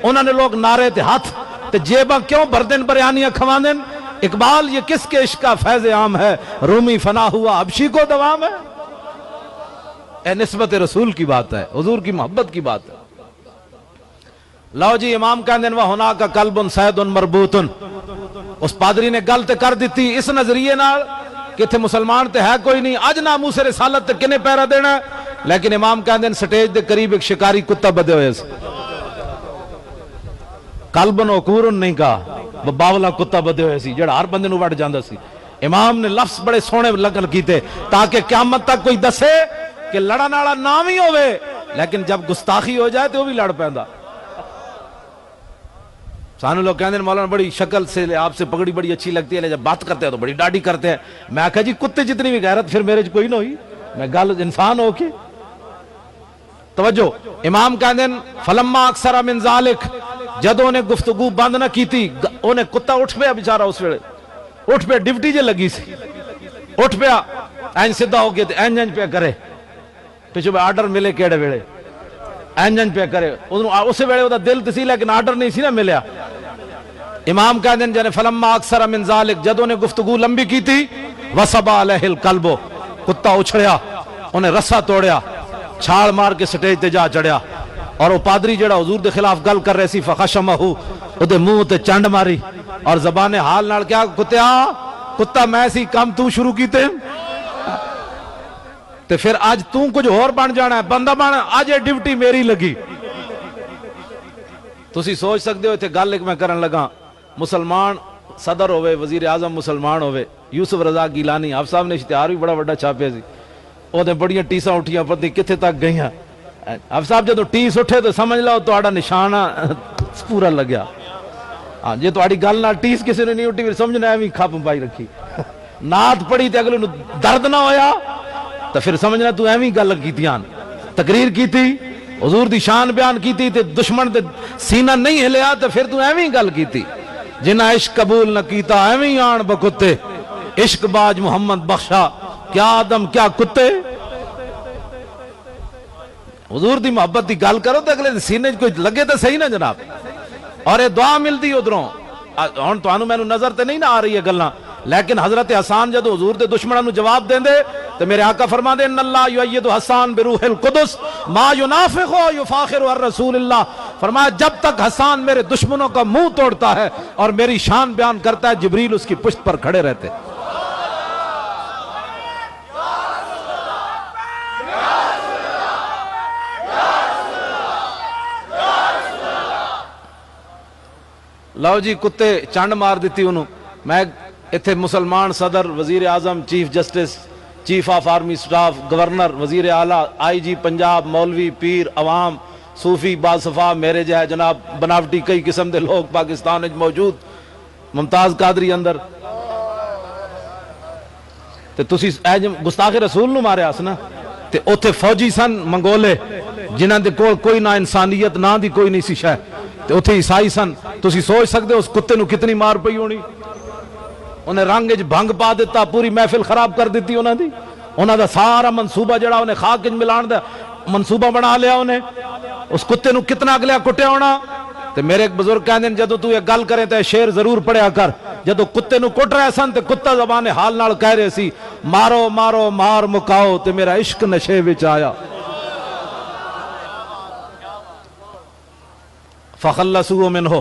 انہاں نے لوگ نعرے تے ہاتھ تے جیباں کیوں بردن بریانیاں کھواندن. اقبال یہ کس کے عشق کا فیض عام ہے، رومی فنا ہوا حبشی کو دوام ہے. اے نسبت رسول کی بات ہے، حضور کی محبت کی بات ہے. لو جی امام کہندے و ہونا کا قلب سید مربوط، اس پادری نے گل تے کر دیتی اس نظریے نال کہ تھے مسلمان تے ہے کوئی نہیں، اج ناموس رسالت تے کنے پیرا دینا ہے. لیکن امام کہندے سٹیج دے قریب ایک شکاری کتا بدے ہوئے سے، قلبن وقورن نہیں کہا، باولا کتا بدے ہوئے سی جڑا ہر بندے نو وڑ جاندا سی. امام نے لفظ بڑے سونے لگل کیتے تاکہ قیامت تک کوئی دسے کہ لڑا ناڑا نام ہی ہوئے لیکن جب گستاخی ہو جائے تو وہ بھی لڑ پیندا. سانو لوگ کہندے مولانا بڑی شکل سے آپ سے پگڑی بڑی اچھی لگتی ہے، جب بات کرتے ہیں تو بڑی ڈاڈی کرتے ہیں. میں کہا جی کتے جتنی بھی غیرت پھر میرے کوئی نہ ہوئی، میں گل انسان ہو کے. توجہ امام کہندے فلما اکثر من ذالک، جدوں نے گفتگو بند نہ کیتی انہیں کتا اٹھ پیا بیچارہ، اس ویلے اٹھ پیا ڈیوٹی جے لگی سی، اٹھ پیا این سدھا ہو گیا تے این پیا کرے، پیچھے آرڈر ملے کیڑے ویلے این پیا کرے، اس ویلے وہ دل تے سی لیکن آرڈر نہیں سی نہ ملیا. امام کہندے جنے فلما اکثر من ذالک، جدوں نے گفتگو لمبی کیتی وصبا علیہ القلب، کتا اچھڑیا انہیں رسا توڑیا، چھال مار کے سٹیج تے جا چڑھیا. اور وہ پادری جڑا حضور دے خلاف گل کر رہے سی فخشمہ دے منہ تے چنڈ ماری اور زبان حال نال کیا کتیا کتا میں سی کام تو شروع کیتے تے پھر آج تو کچھ اور بن جانا ہے بندہ بن، آج یہ ڈیوٹی میری لگی. تسی سوچ سکتے ہو تے گل ایک میں کرن لگا، مسلمان صدر ہوئے وزیر اعظم مسلمان ہوئے، یوسف رضا گیلانی آپ صاحب نے اشتہار بھی بڑا بڑا چھاپیا سی، وہ دے بڑیاں ٹیساں اٹھیاں پتہ کتنے تک گئیاں. اب صاحب جدو ٹیس اٹھے تو سمجھ لو تو آڑا نشانہ پورا لگیا. ہاں جی تو آڑی گل نہ ٹیس کسی نے نہیں اٹھی پھر سمجھنا ہے بھی کھاپ پائی رکھی، نات پڑھی تے اگلے درد نہ ہویا تو پھر سمجھنا تو ایویں گل کیتیاں، تقریر کیتی حضور دی شان بیان کیتی تے دشمن تے سینہ نہیں ہلیا تو پھر تو ایویں گل کیتی. جنہ عشق قبول نہ کیتا ایویں آن بکتے، عشق باج محمد بخشا کیا آدم کیا کتے. حضور دی محبت دی گل کرو تو اگلے سینے کوئی لگے تو صحیح نا جناب. اور یہ دعا ملتی ادھروں ہن تانوں مینوں نظر تے نہیں نہ آ رہی ہے گلاں، لیکن حضرت حسان جدو حضور دے دشمناں نو جواب دیندے تو میرے آقا فرماندے ان اللہ یؤید حسان بروح القدس ما ینافق و یفاخر الرسول اللہ. فرمایا جب تک حسان میرے دشمنوں کا منہ توڑتا ہے اور میری شان بیان کرتا ہے جبریل اس کی پشت پر کھڑے رہتے. لو جی کتے چنڈ مار دیتی انہوں. میں اتھے مسلمان صدر، وزیر اعظم، chief justice, chief of army staff, governor, وزیر اعلیٰ، آئی جی پنجاب، مولوی، پیر، عوام، صوفی، باصفا، میرے جو ہے جناب بناوٹی کئی قسم دے لوگ پاکستان وچ موجود. ممتاز قادری اندر تے تسی اے گستاخ رسول نو ماریا اس نا. تے اوتھے فوجی سن منگولے جنہاں دے کول کوئی نہ انسانیت نہ دی کوئی نہیں سی شے. تے اوتھے عیسائی سن. تسی سوچ سکدے اس کتے نو کتنی مار پئی ہونی. انہیں رنگ وچ بھنگ پا دیتا، پوری محفل خراب کر دیتی انہاں دی. انہاں دا سارا منصوبہ جڑا انہیں خاک وچ ملان دا منصوبہ بنا لیا انہیں. اس کتے نو کتنا اگلے کٹیا ہونا. تے میرے ایک بزرگ کہندے جدوں تو یہ گل کرے تے شعر ضرور پڑھیا کر. جدوں کتے نو کٹ رہے سن تے کتا زبان حال نال کہہ رہے سی مارو مارو مار مکاؤ تے میرا عشق نشے وچ آیا. فخلصوا منہ،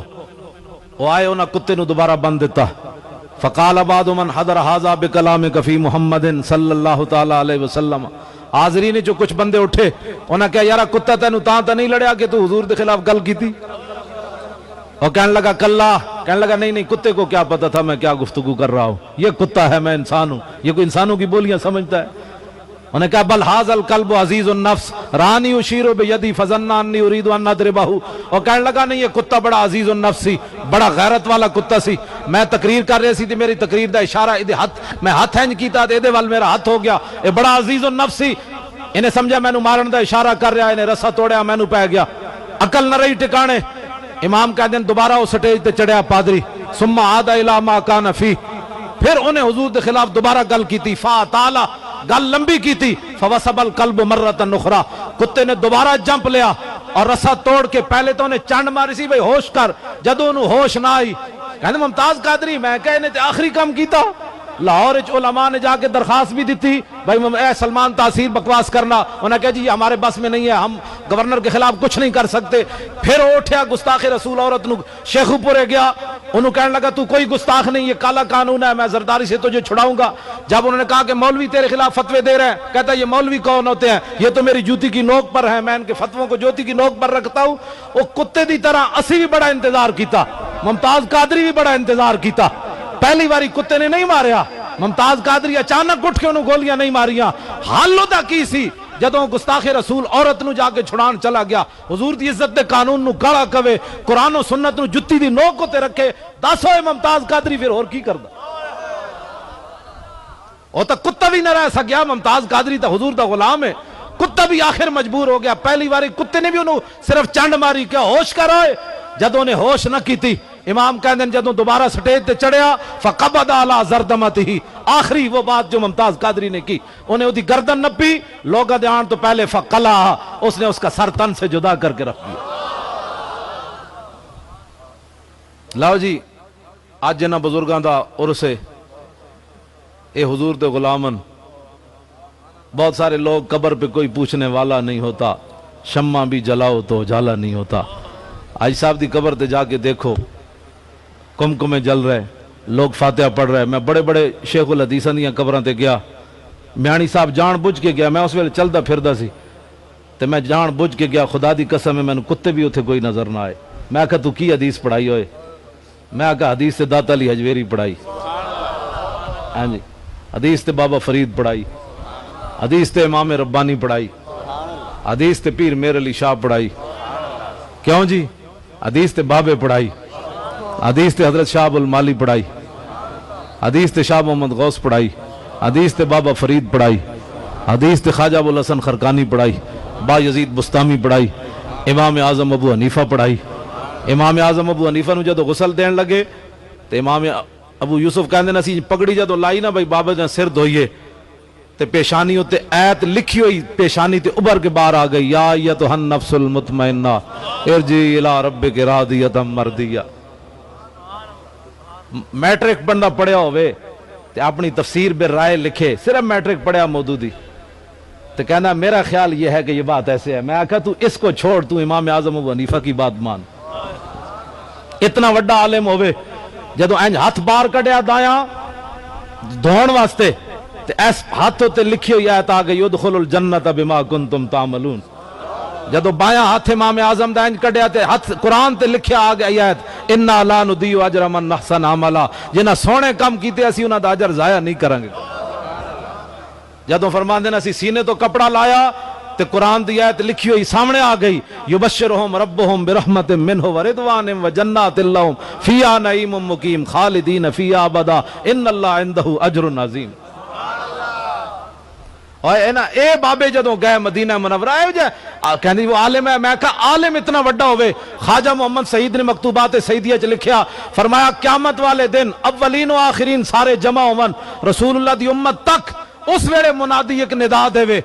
وہ آئے انہاں کتے نو دوبارہ بند دیتا. فقال بعض من حضر هذا بکلامک فی محمد صلی اللہ تعالی علیہ وسلم. حاضرین جو کچھ بندے اٹھے انہاں کہا یارا کتا تینو تاں نہیں لڑیا کہ تو حضور دے خلاف گل کیتی. اور کہنے لگا کلا، کہنے لگا نہیں کتے کو کیا پتا تھا میں کیا گفتگو کر رہا ہوں. یہ کتا ہے، میں انسان ہوں. یہ کوئی انسانوں کی بولیاں سمجھتا ہے. انہیں کہا بل ھذا الکلب عزیز النفس رانی اشیر بیدی فظنا انی اريد ان اضربہ. اور کہنے لگا نہیں یہ کتا بڑا عزیز النفس سی، بڑا غیرت والا کتا سی. میں تقریر کر رہی سی تے میری تقریر دا اشارہ میں ہاتھ ہینج کیتا تے دے وال میرا ہاتھ ہو گیا. یہ بڑا عزیز النفس سی. انہیں سمجھا مینوں مارن دا اشارہ کر رہا، انہیں رسا توڑیا مینوں پہ گیا. عقل نہ رہی ٹکانے. امام کہتے ہیں دوبارہ وہ سٹیج تے چڑھیا پادری. ثم عاد الی ما کان فی، پھر انہیں حضور دے خلاف دوبارہ گل کیتی. فاطالا، گل لمبی کیتی. فوسب القلب مرۃ اخرى، کتے نے دوبارہ جمپ لیا اور رسا توڑ کے پہلے تو انہیں چانڈ ماری سی بھئی ہوش کر. جدوں انہوں ہوش نہ آئی کہنے ممتاز قادری میں کہے انہیں تے آخری کام کیتا. لاہور علماء نے جا کے درخواست بھی دیتی بھائی اے سلمان تاثیر بکواس کرنا. انہوں نے کہا جی یہ ہمارے بس میں نہیں ہے، ہم گورنر کے خلاف کچھ نہیں کر سکتے. پھر اٹھیا گستاخ رسول عورت نو شیخو پورے گیا. انہوں کہنے لگا تو کوئی گستاخ نہیں، یہ کالا قانون ہے، میں زرداری سے تجھے چھڑاؤں گا. جب انہوں نے کہا کہ مولوی تیرے خلاف فتوے دے رہے ہیں، کہتا ہے یہ مولوی کون ہوتے ہیں؟ یہ تو میری جوتی کی نوک پر ہیں، میں ان کے فتووں کو جوتی کی نوک پر رکھتا ہوں. وہ کتے دی طرح اسی بھی بڑا انتظار کیتا، ممتاز قادری بھی بڑا انتظار کیتا. پہلی باری کتے نے نہیں ماریا. ممتاز قادری اچانک اٹھ کے انہوں گولیاں نہیں ماریاں. حال دا کی سی جدوں گستاخ رسول عورت نو جا کے چھڑان چلا گیا. حضور دی عزت دے قانون نو گالا کہے، قرآن و سنت نو جتی دی نوک تے رکھے. دس ہوئے ممتاز قادری پھر اور کی کردا؟ وہ تو کتا بھی نہ رہ سکیا. ممتاز قادری تو حضور دا غلام ہے. کتا بھی آخر مجبور ہو گیا. پہلی باری کتے نے بھی انہوں صرف چنڈ ماری. کیا ہوش کر آئے؟ جدوں نے ہوش نہ کی تھی امام کہتے ہیں جدوں دوبارہ سٹیج تے چڑھیا فقبض علی زردمتہ، آخری وہ بات جو ممتاز قادری نے کی، انہیں دی گردن نپی. لوگا دے آن تو پہلے فقلعہ، اس نے اس کا سر تن سے جدا کر کے رکھ دیا. لاؤ جی آج جنہ بزرگاں دا عرس ہے، اے حضور دے غلامن. بہت سارے لوگ قبر پہ کوئی پوچھنے والا نہیں ہوتا، شمع بھی جلاؤ تو اجالا نہیں ہوتا. آج صاحب دی قبر تے جا کے دیکھو، کمکمے جل رہے، لوگ فاتحہ پڑھ رہے. میں بڑے بڑے شیخ الحدیثاں دیاں قبراں تے گیا، میانی صاحب جان بوجھ کے گیا. میں اس ویلے چلدا پھردا سی تے میں جان بوجھ کے گیا. خدا دی قسم ہے مینوں کتے بھی اتھے کوئی نظر نہ آئے. میں کہا تو کی حدیث پڑھائی ہوئے؟ میں کہا حدیث تے داتا علی حجویری پڑھائی، ہاں جی، حدیث تے بابا فرید پڑھائی، حدیث تے امام ربانی پڑھائی، حدیث تے پیر میر علی شاہ پڑھائی. کیوں جی؟ حدیث تے بابے پڑھائی، حدیث تے حضرت شاہ المالی پڑھائی، حدیث تے شاہ محمد غوث پڑھائی، حدیث تے بابا فرید پڑھائی، حدیث تے خواجہ ابوالحسن خرقانی پڑھائی، با یزید بستامی پڑھائی، امام اعظم ابو حنیفہ پڑھائی. امام اعظم ابو حنیفہ نو جدو غسل دین لگے تے امام ابو یوسف کہندے نا سی پگڑی جدو لائی نا بھائی بابا جان سر دھوئیے تے پیشانی ہوتے ایت لکھی ہوئی پیشانی تے ابھر کے باہر آ گئی، یا ایتھا النفس المطمئنہ ارجعی الی ربک راضیۃ مرضیہ. میٹرک بندہ پڑھیا ہوئے تے اپنی تفسیر بے رائے لکھے، صرف میٹرک پڑھیا مودودی تو کہنا میرا خیال یہ ہے کہ یہ بات ایسے ہے. میں آکھا تو اس کو چھوڑ، تو امام اعظم ابو حنیفہ کی بات مان. اتنا وڈا عالم ہوئے جدو اینج ہاتھ بار کڑیا دایاں دھون واسطے تے ایس ہاتھوں تے لکھی ہوئی آیت آ گئی ادخلوا الجنت بما کنتم تعملون. جدو بایاں ہاتھ امام اعظم دا انج کڈیا تے ہاتھ قرآن تے لکھیا آ گئی آیت انا لا نضیع اجر من احسن عملا، جنہاں سونے کام کیتے اسی انہاں دا اجر ضائع نہیں کریں گے۔ جدو فرماندے نا اسی سینے تو کپڑا لایا تے قرآن دی آیت لکھی ہوئی سامنے آ گئی، یبشرہم ربہم برحمت منہ ورضوان وجنات لہم فیہا نعیم مقیم خالدین فیہا ابدا ان اللہ عندہ اجر عظیم۔ اور اے بابے جدوں گئے مدینہ منورہ اے جائے کہنے وہ عالم ہے، میں کہا عالم اتنا وڈا ہوئے۔ خواجہ محمد سعید نے مکتوبات سعیدیہ چ لکھیا، فرمایا قیامت والے دن اولین و آخرین سارے جمع ہون رسول اللہ دی امت تک، اس ویڑے منادی ایک ندا دے وے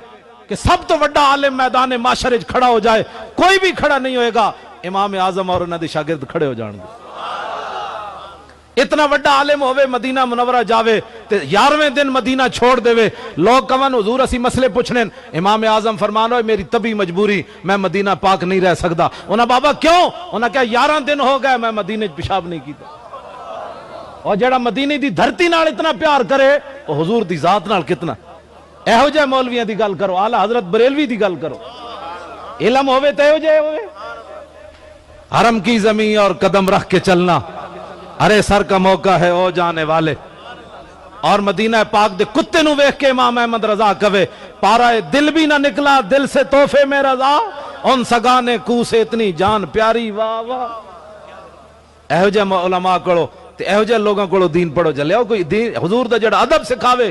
کہ سب تو وڈا عالم میدان معاشر وچ کھڑا ہو جائے، کوئی بھی کھڑا نہیں ہوئے گا، امام اعظم اور انہاں دے شاگرد کھڑے ہو جان گے۔ اتنا وڈا عالم ہوئے مدینہ منورہ جاوے تے 11ویں دن مدینہ چھوڑ دے وے، لوگ کون حضور اسی مسئلے پوچھنے، امام اعظم فرمانو میری طبی مجبوری میں مدینہ پاک نہیں رہ سکتا۔ انہاں بابا کیوں؟ انہاں کہا 11 دن ہو گئے میں مدینہ پیشاب نہیں کیتا۔ اور جڑا مدینہ دی دھرتی نال اتنا پیار کرے وہ حضور دی ذات نال کتنا۔ اہو جے مولویاں دی گل کرو، اعلی حضرت بریلوی دی گل کرو، علم ہوئے تے اہو جے ہوئے۔ حرم کی زمین اور قدم رکھ کے چلنا، ارے سر کا موقع ہے او جانے والے۔ اور مدینہ پاک دے کتے نو ویکھ کے امام احمد رضا کہے، پارا دل بھی نہ نکلا دل سے تحفے میں رضا، ان سگانے کو سے اتنی جان پیاری واہ واہ۔ اہو جے علماء کڑو تے اہو جے لوگاں کڑو دین پڑھو چلے آؤ، کوئی دین حضور دا جڑا ادب سکھاوے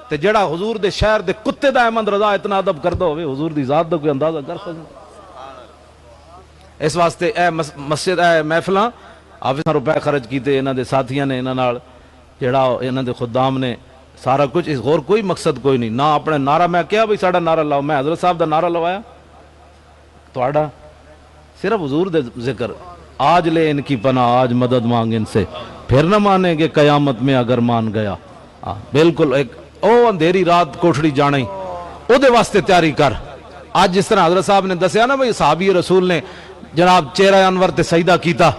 تے جڑا حضور دے شہر دے کتے دا احمد رضا اتنا ادب کردہ ہوئے، حضور دی ذات دا کوئی اندازہ کر سکتا۔ اس واسطے اے مسجد اے محفلاں آپ روپے خرچ کیتے انہاں دے ساتھیاں نے، انہاں نال جڑا انہاں دے خدام نے سارا کچھ، اس غور کوئی مقصد کوئی نہیں، نہ اپنے نعرہ میں کیا بھئی ساڑا نعرہ لاؤ، میں حضرت صاحب دا نعرہ لوایا توڑا صرف حضور دے ذکر، آج لے ان کی پناہ آج مدد مانگ ان سے، پھر نہ مانیں گے قیامت میں اگر مان گیا۔ بالکل ایک او اندھیری رات کوٹھڑی جانے او دے واسطے تیاری کر۔ آج جس طرح حضرت صاحب نے دسیا نا بھئی صحابی رسول نے جناب چہرہ انور تے سجدہ کیتا،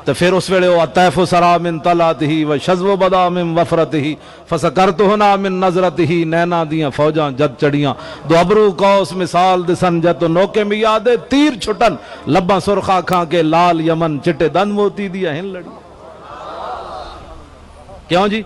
تو پھر اس ویلے وہ طیف سرا من طلعتہ و شذو بدا من وفرتہ فسکرتہنا من نظرتہ، نینا دیاں فوجاں جد چڑیاں دو ابرو قوس مثال دسن جد نوکے میں یادے تیر چھٹن لباں سرخا کھاں کے لال یمن چٹے دن موتی دیا ہن لڑی۔ کیوں جی؟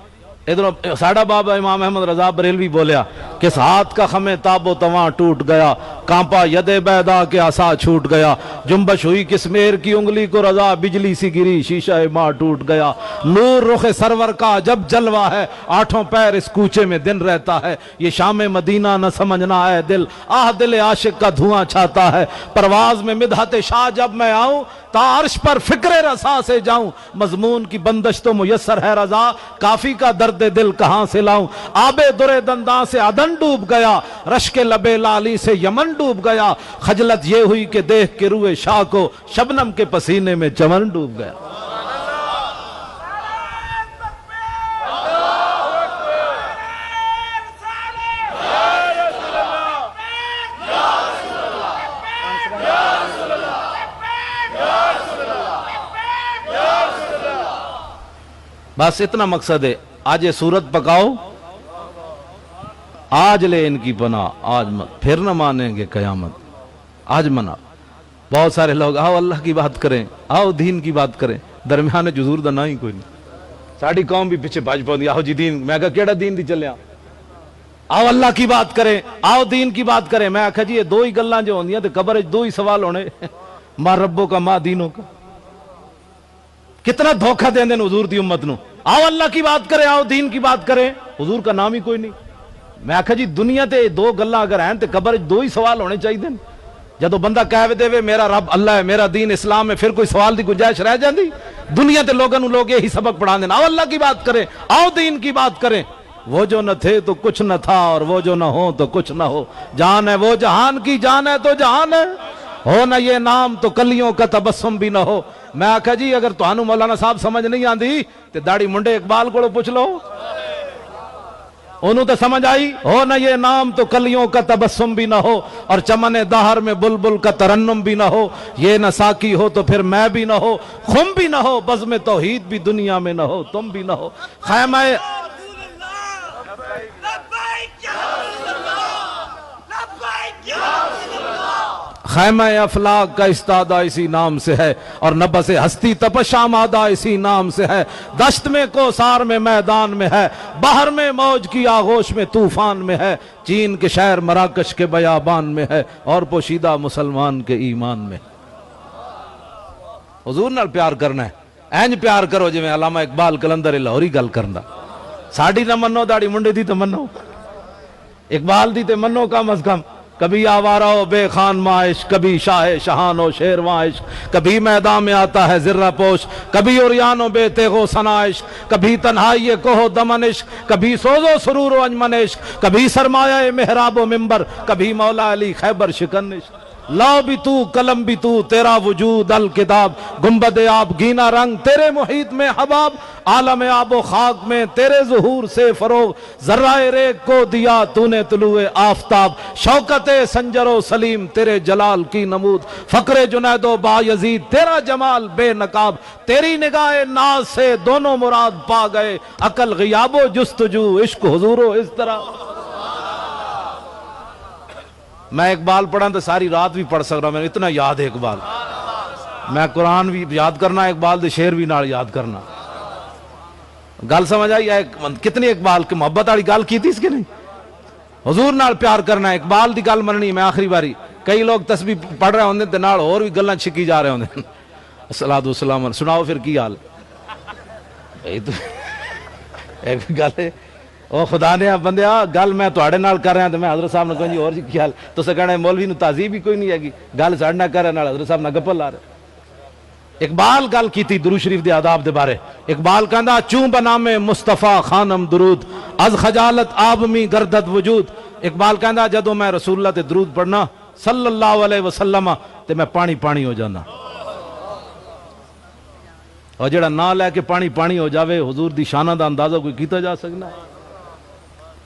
ادھر ساڑھا بابا امام احمد رضا بریلوی بولیا کس ہاتھ کا خمیں تاب و تواں ٹوٹ گیا، کانپا ید بیدا کے عصا چھوٹ گیا، جنبش ہوئی کس میر کی انگلی کو رضا، بجلی سی گری شیشہ ماں ٹوٹ گیا، نور رخ سرور کا جب جلوہ ہے، آٹھوں پیر اس کوچے میں دن رہتا ہے، یہ شام مدینہ نہ سمجھنا ہے دل، آہ دل عاشق کا دھواں چھاتا ہے، پرواز میں مدحت شاہ جب میں آؤں تا عرش پر فکر رسا سے جاؤں، مضمون کی بندش تو میسر ہے رضا، کافی کا درد دل کہاں سے لاؤں، آب در دنداں سے عدن ڈوب گیا، رشک لبے لالی سے یمن ڈوب گیا، خجلت یہ ہوئی کہ دیکھ کے روئے شاہ کو شبنم کے پسینے میں چمن ڈوب گیا۔ بس اتنا مقصد ہے، آج یہ صورت پکاؤ، آج لے ان کی پناہ آج پھر نہ مانیں گے قیامت، آج منا۔ بہت سارے لوگ آؤ اللہ کی بات کریں، آؤ دین کی بات کریں، درمیان حضور دا نہ ہی کوئی نہیں۔ ساڑی قوم بھی پیچھے بھاج پاؤں دی، آؤ جی دین، میں کہا کیڑا دین دی چلے آؤ اللہ کی بات کریں، آؤ دین کی بات کریں۔ میں کہا جی یہ دو ہی گلاں جو ہوندیاں تے قبر وچ دو ہی سوال ہونے، ماں ربوں کا ماں دینوں کا۔ کتنا دھوکہ دیں دیں حضور دی امت نو، آؤ اللہ کی بات کریں، آؤ دین کی بات کریں، حضور کا نام ہی کوئی نہیں۔ میں کہا جی دنیا تے دو گلاں اگر ہیں تے قبر دو ہی سوال ہونے چاہیے دیں۔ جدو بندہ کہہ دے وے میرا رب اللہ ہے، میرا دین اسلام ہے، پھر کوئی سوال دی گنجائش رہ جاندی؟ دنیا تے لوگوں لوگ یہی سبق پڑھا دیں، آؤ اللہ کی بات کریں، آؤ دین کی بات کریں۔ وہ جو نہ تھے تو کچھ نہ تھا، اور وہ جو نہ ہو تو کچھ نہ ہو، جان ہے وہ جہان کی جان ہے تو جہان ہے، ہو نہ یہ نام تو کلیوں کا تبسم بھی نہ ہو۔ میں آکھا جی اگر توانو مولانا صاحب سمجھ نہیں آندی تے داڑھی منڈے اقبال کو پوچھ لو، انہوں تو سمجھ آئی، ہو نہ یہ نام تو کلیوں کا تبسم بھی نہ ہو، اور چمن دہر میں بلبل کا ترنم بھی نہ ہو، یہ نہ ساکی ہو تو پھر میں بھی نہ ہو، خم بھی نہ ہو، بزم توحید بھی دنیا میں نہ ہو، تم بھی نہ ہو، خیمہ خیمہ افلاک کا استادہ اسی نام سے ہے، اور نبض ہستی تپش آمادہ اسی نام سے ہے، دشت میں کوثار میں میدان میں ہے، بحر میں موج کی آغوش میں طوفان میں ہے، چین کے شہر مراکش کے بیابان میں ہے، اور پوشیدہ مسلمان کے ایمان میں۔ حضور نال پیار کرنا ہے، اینج پیار کرو جی میں علامہ اقبال کلندر لاہوری گل کرنا، ساڑی نہ منو داڑی منڈے دی تو منو، اقبال دی تے منو کم از کم۔ کبھی آوارہ و بے خان معاش، کبھی شاہ شہان و شیروان عشق، کبھی میدان میں آتا ہے ذرہ پوش، کبھی عریان و بے تیغ و ثنا عشق، کبھی تنہائی کوہ و دمن عشق، کبھی سوز و سرور و انجمن عشق، کبھی سرمایہ محراب و منبر، کبھی مولا علی خیبر شکن عشق۔ لاؤ بھی تو قلم بھی تو، تیرا وجود الکتاب، گنبد آب گینا رنگ تیرے محیط میں حباب، عالم آب و خاک میں تیرے ظہور سے فروغ، ذرہ ریگ کو دیا تو نے طلوع آفتاب، شوکت سنجر و سلیم تیرے جلال کی نمود، فقر جنید و بایزید تیرا جمال بے نقاب، تیری نگاہ ناز سے دونوں مراد پا گئے، عقل غیاب و جستجو عشق حضور و اس طرح۔ میں اقبال پڑھا تو ساری رات بھی پڑھ سک رہا ہوں، میں اتنا یاد ہے اقبال، میں قرآن بھی یاد کرنا، اقبال دے شعر بھی نال یاد کرنا۔ گل سمجھ آئی؟ کتنی اقبال کی محبت والی گل کی تھی اس کے نہیں؟ حضور نال پیار کرنا ہے، اقبال دی گل مننی۔ میں آخری باری کئی لوگ تسبیح پڑھ رہے ہوندے تے نال اور بھی گلاں چھکی جا رہے ہوندے، الصلاۃ والسلام، سناؤ پھر کی حال ایک گل ہے، او خدا نے بندیا گل میں تواڈے نال کر رہا تے میں حضرت صاحب نے کہا جی اور جی کی حال، تساں کہنا مولوی نو تہذیب ہی کوئی نہیں ہے، گل ساڈے نال کر رہا نال حضرت صاحب نال گپل لا رہے۔ اقبال گل کیتی درود شریف دے آداب دے بارے، اقبال کہندا چوں بنام مصطفیٰ خانم درود، از خجالت آب می گردد وجود۔ اقبال کہندا جدوں میں رسول اللہ تے درود پڑھنا صلی اللہ علیہ وسلم تے میں پانی پانی ہو جانا، اور جڑا نہ لے کے پانی پانی ہو جاوے حضور دی شانہ دا اندازہ کوئی کیتا جا سکنا؟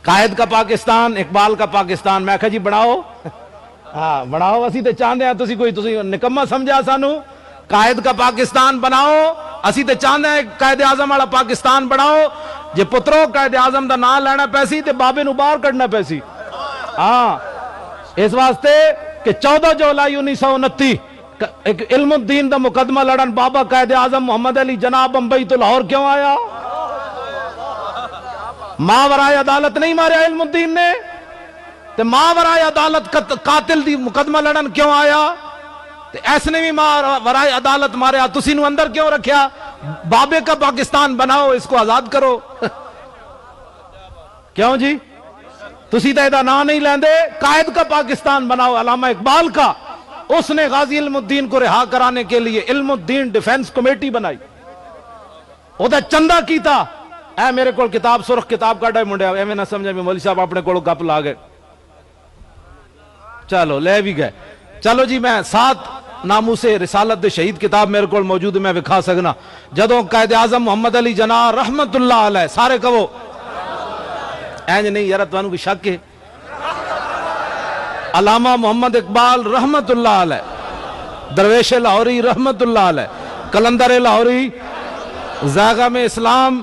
قائد کا پاکستان، اقبال کا پاکستان، میں کہا جی بناؤ، ہاں بناؤ، اسی تے چاہندے ہیں تسی کوئی تسی نکما سمجھا سانو، قائد کا پاکستان بناؤ، اسی تے چاہندے ہیں قائد اعظم والا پاکستان بناؤ، جے پترو قائد اعظم دا نام لینا پیسی تے بابے نو باہر کڈنا پیسی، ہاں اس واسطے کہ 14 جولائی 1929 ایک علم الدین دا مقدمہ لڑن بابا قائد اعظم محمد علی جناب بمبئی تو لاہور کیوں آیا؟ ماورائے عدالت نہیں ماریا علم الدین نے، تے ماورائے عدالت قاتل دی مقدمہ لڑن کیوں آیا؟ تے ایس نے بھی ماورائے عدالت ماریا، تسی نو اندر کیوں رکھیا؟ بابے کا پاکستان بناؤ، اس کو آزاد کرو۔ کیوں جی؟ تسی تے دا نام نہیں لیندے، قائد کا پاکستان بناؤ، علامہ اقبال کا، اس نے غازی علم الدین کو رہا کرانے کے لیے علم الدین ڈیفنس کمیٹی بنائی، او دا چندہ کیتا۔ اے میرے کول کتاب سرخ کتاب کاٹا ہے منڈیا، اے میں نہ سمجھا بھی مولوی صاحب اپنے کولو گپ لا گئے، چلو لے بھی گئے، چلو جی میں 7 ناموس رسالت دے شہید کتاب میرے کول موجود ہے، میں وکھا سکنا۔ جدوں قائد اعظم محمد علی جناح رحمت اللہ علیہ، سارے کہو اینج نہیں یار تانوں کوئی شک ہے، علامہ محمد اقبال رحمت اللہ علیہ، درویش لاہوری رحمت اللہ علیہ، کلندر لاہوری، زاغم اسلام،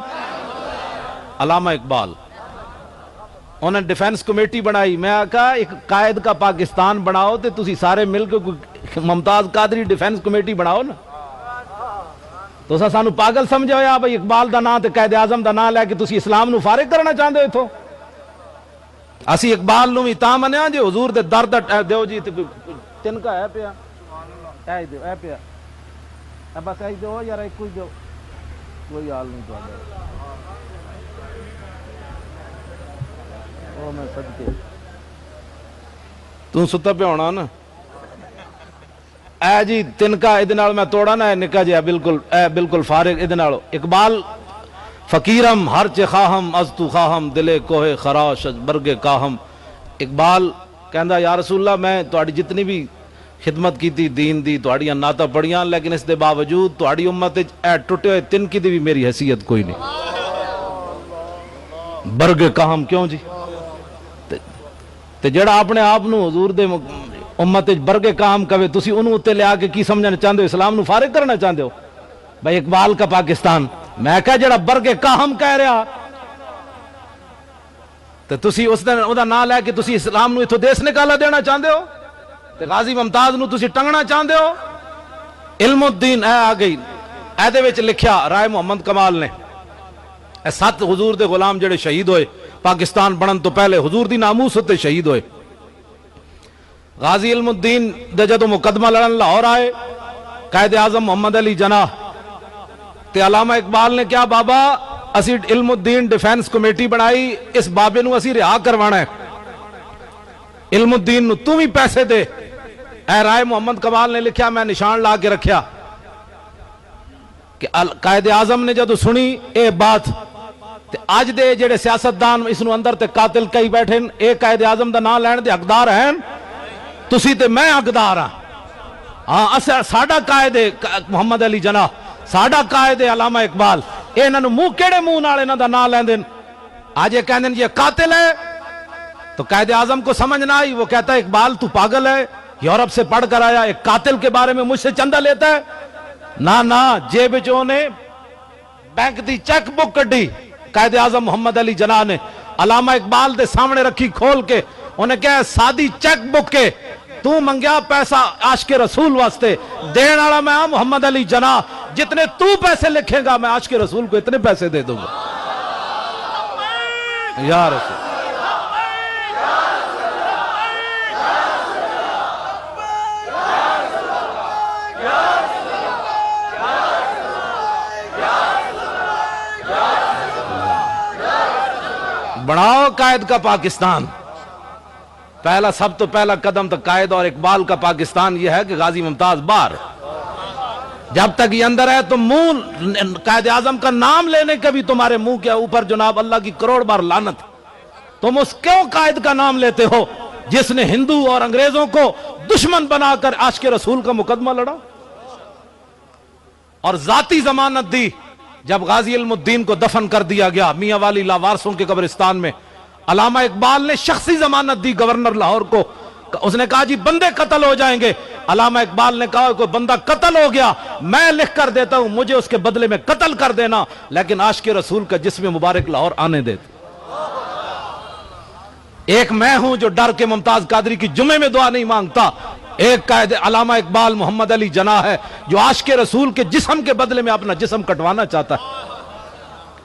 علامہ اقبال، انہوں نے ڈیفنس کمیٹی بنائی۔ میں کہا ایک قائد کا پاکستان بناؤ تے تسی سارے مل کے ممتاز قادری ڈیفنس کمیٹی بناؤ نا، تو سانو پاگل سمجھا ہویا بھائی اقبال دا نام تے قائد اعظم دا نام لے کے تسی اسلام نو فارغ کرنا چاہندے ہو اتھوں؟ اسی اقبال نو بھی تاں منیا جے حضور دے درد دیو جی تن کا ہے پیا، اے دیو اے پیا، اے بس اے دیو یار ایک کوئی دیو، کوئی حال نہیں تو او میں صدقے تو ستا پہ ہونا نا، اے جی تن کا ادھے نال میں توڑا نا، اے نکا جی بالکل فارغ ادھے نالو۔ اقبال فقیرم ہر چے خواہم از تو خواہم دلے کوہ خراش برگ کاہم۔ اقبال کہندا یا رسول اللہ میں تہاڈی جتنی بھی خدمت کیتی دین دی، تہاڈیاں نعتاں پڑھیاں، لیکن اس دے باوجود تہاڈی امت وچ اے ٹٹے ہوئے تنکی دی بھی میری حیثیت کوئی نہیں۔ برگ کاہم کیوں جی؟ تے جڑا اپنے آپ نو حضور دے امت وچ برگ کاہم کہے، تسی انہوں تے لے آ کے کی سمجھنا چاہندے ہو؟ اسلام نو فارغ کرنا چاہندے ہو؟ بھائی اقبال کا پاکستان، میں کہا جڑا برگ کاہم کہہ رہا تے تسی اس دا نام لے کے تسی اسلام نو اتھوں دیس نکالا دینا چاہندے ہو؟ تے غازی ممتاز نو تسی ٹنگنا چاہندے ہو؟ علم الدین اے آ گئی، اے دے وچ لکھیا رائے محمد کمال نے، اے 7 حضور دے غلام جڑے شہید ہوئے پاکستان بنن تو پہلے، حضور دی ناموس تے شہید ہوئے۔ غازی علم الدین دے جدوں مقدمہ لڑن لاہور آئے، قائد اعظم محمد علی جناح تے علامہ اقبال نے کیا بابا اسی علم الدین ڈیفینس کمیٹی بنائی، اس بابے نو اسی رہا کروانا ہے، علم الدین نو تم ہی پیسے دے۔ اے رائے محمد کمال نے لکھیا، میں نشان لا کے رکھیا کہ قائد اعظم نے جدو سنی اے بات تے آج دے جڑے سیاستدان اس نو اندر تے قاتل کئی بیٹھے اے قائد اعظم دا نام لین دے حقدار ہیں، تسی تے میں حقدار ہاں، ساڈا قائد محمد علی جناح، ساڈا قائد علامہ اقبال، اے انہاں نو منہ کیڑے منہ نال انہاں دا نام لیندے، آج یہ کہندے یہ قاتل ہے، تو قائد اعظم کو سمجھ نہ آئی، وہ کہتا ہے اقبال تو پاگل ہے، یورپ سے پڑھ کر آیا، ایک قاتل کے بارے میں مجھ سے چندہ لیتا ہے؟ نہ جیب وچوں نے بینک دی چیک بک کڈی، قائد اعظم محمد علی جناح نے علامہ اقبال دے سامنے رکھی کھول کے، انہیں کہا سادی چیک بک کے تو منگیا پیسہ عاشق رسول واسطے، دین والا میں محمد علی جناح، جتنے تو پیسے لکھے گا میں عاشق رسول کو اتنے پیسے دے دوں گا۔ یا رسول بڑھاؤ قائد کا پاکستان، پہلا سب تو پہلا قدم تو قائد اور اقبال کا پاکستان یہ ہے کہ غازی ممتاز باہر، جب تک یہ اندر ہے تو منہ قائد اعظم کا نام لینے کے بھی تمہارے منہ کے اوپر جناب اللہ کی کروڑ بار لعنت۔ تم اس کیوں قائد کا نام لیتے ہو جس نے ہندو اور انگریزوں کو دشمن بنا کر عاشق رسول کا مقدمہ لڑا اور ذاتی ضمانت دی؟ جب غازی علم الدین کو دفن کر دیا گیا میاں والی لاوارسوں کے قبرستان میں، علامہ اقبال نے شخصی ضمانت دی گورنر لاہور کو، اس نے کہا جی بندے قتل ہو جائیں گے، علامہ اقبال نے کہا کوئی بندہ قتل ہو گیا میں لکھ کر دیتا ہوں، مجھے اس کے بدلے میں قتل کر دینا، لیکن عاشق رسول کا جسم مبارک لاہور آنے دیتا۔ ایک میں ہوں جو ڈر کے ممتاز قادری کی جمعے میں دعا نہیں مانگتا، ایک قائد علامہ اقبال محمد علی جناح ہے جو عاشق رسول کے جسم کے بدلے میں اپنا جسم کٹوانا چاہتا ہے،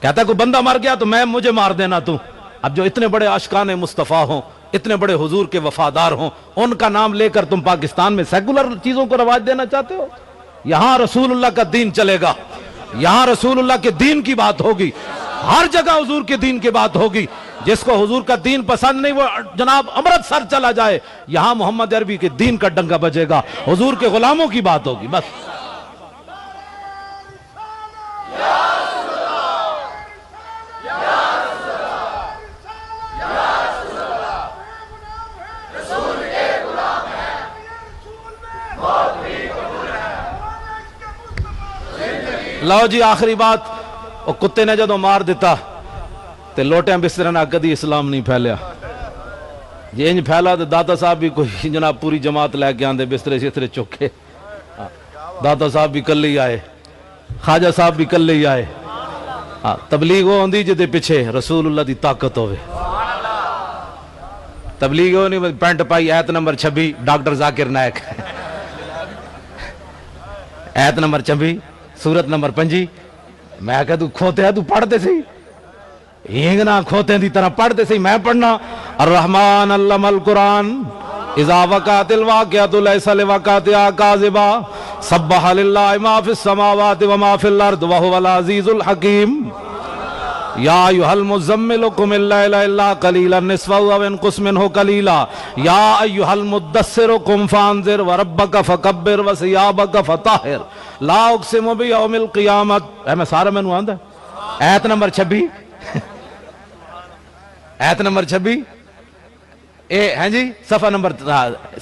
کہتا ہے کوئی بندہ مر گیا تو مجھے مار دینا تو۔ اب جو اتنے بڑے عاشقان مصطفیٰ ہوں، اتنے بڑے حضور کے وفادار ہوں، ان کا نام لے کر تم پاکستان میں سیکولر چیزوں کو رواج دینا چاہتے ہو؟ یہاں رسول اللہ کا دین چلے گا، یہاں رسول اللہ کے دین کی بات ہوگی، ہر جگہ حضور کے دین کی بات ہوگی۔ جس کو حضور کا دین پسند نہیں وہ جناب امرتسر چلا جائے، یہاں محمد عربی کے دین کا ڈنگا بجے گا، حضور کے غلاموں کی بات ہوگی بس۔ لو جی آخری بات، وہ کتے نے جدو مار دیتا تے لوٹیاں بسترے نہ کدی اسلام نہیں پھیلیا، جی انج پھیلا تو داتا صاحب بھی کوئی جناب پوری جماعت لے کے آندے بسترے شسترے چکے، داتا صاحب بھی کلے ہی آئے، خواجہ صاحب بھی کلے ہی آئے، تبلیغ وہ ہوندی جدے پیچھے رسول اللہ دی طاقت ہوئے، تبلیغ وہ نہیں پینٹ پائی ایت نمبر 26 ڈاکٹر ذاکر نائک، ایت نمبر 26 سورت نمبر 5، میں کہا تو کھوتے ہے تو پڑھتے سی، ہینگنا کھوتے دی طرح پڑھتے سی، میں پڑھنا الرحمن علم القرآن اذا وقعت الواقعۃ لیس لوقعتها کاذبا سبح للہ ما فی السماوات وما فی الارض وہو العزیز الحکیم یا ایہا المزمل قم اللیل الا قلیلا نصفہ او انقص منہ قلیلا یا ایہا المدثر قم فانذر وربک فکبر وثیابک فطہر لا اقسم بیوم القیامت۔ میں سارا میں نو آندہ ایت نمبر 26 ایت نمبر 26 ہیں جی صفحہ نمبر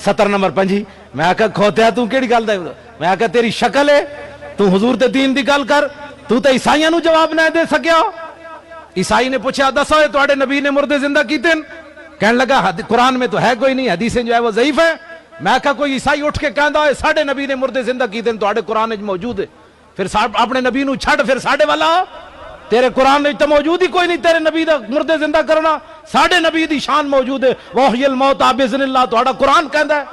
70 نمبر 5۔ میں آکھا کھوتیا تو کیڑی گل دے، میں آکھا تیری شکل ہے تو حضور تے دین دی گل کر، تو تے عیسائیاں نو جواب نہ دے سکیا۔ عیسائی نے پوچھا دسو تواڈے نبی نے مردے زندہ کیتے؟ کہنے لگا قرآن میں تو ہے کوئی نہیں، حدیثیں جو ہے وہ ضعیف ہے۔ میں کہا کوئی عیسائی اٹھ کے کہندا ہے ساڈے نبی نے مردے زندہ کیتے تواڈے قرآن وچ موجود ہے، پھر اپنے نبی نو چھڈ پھر ساڈے والا، تیرے قرآن وچ تو موجود ہی کوئی نہیں تیرے نبی دا مردے زندہ کرنا، ساڈے نبی دی شان موجود ہے، وحی الموت باذن اللہ تہاڈا قرآن کہندا ہے۔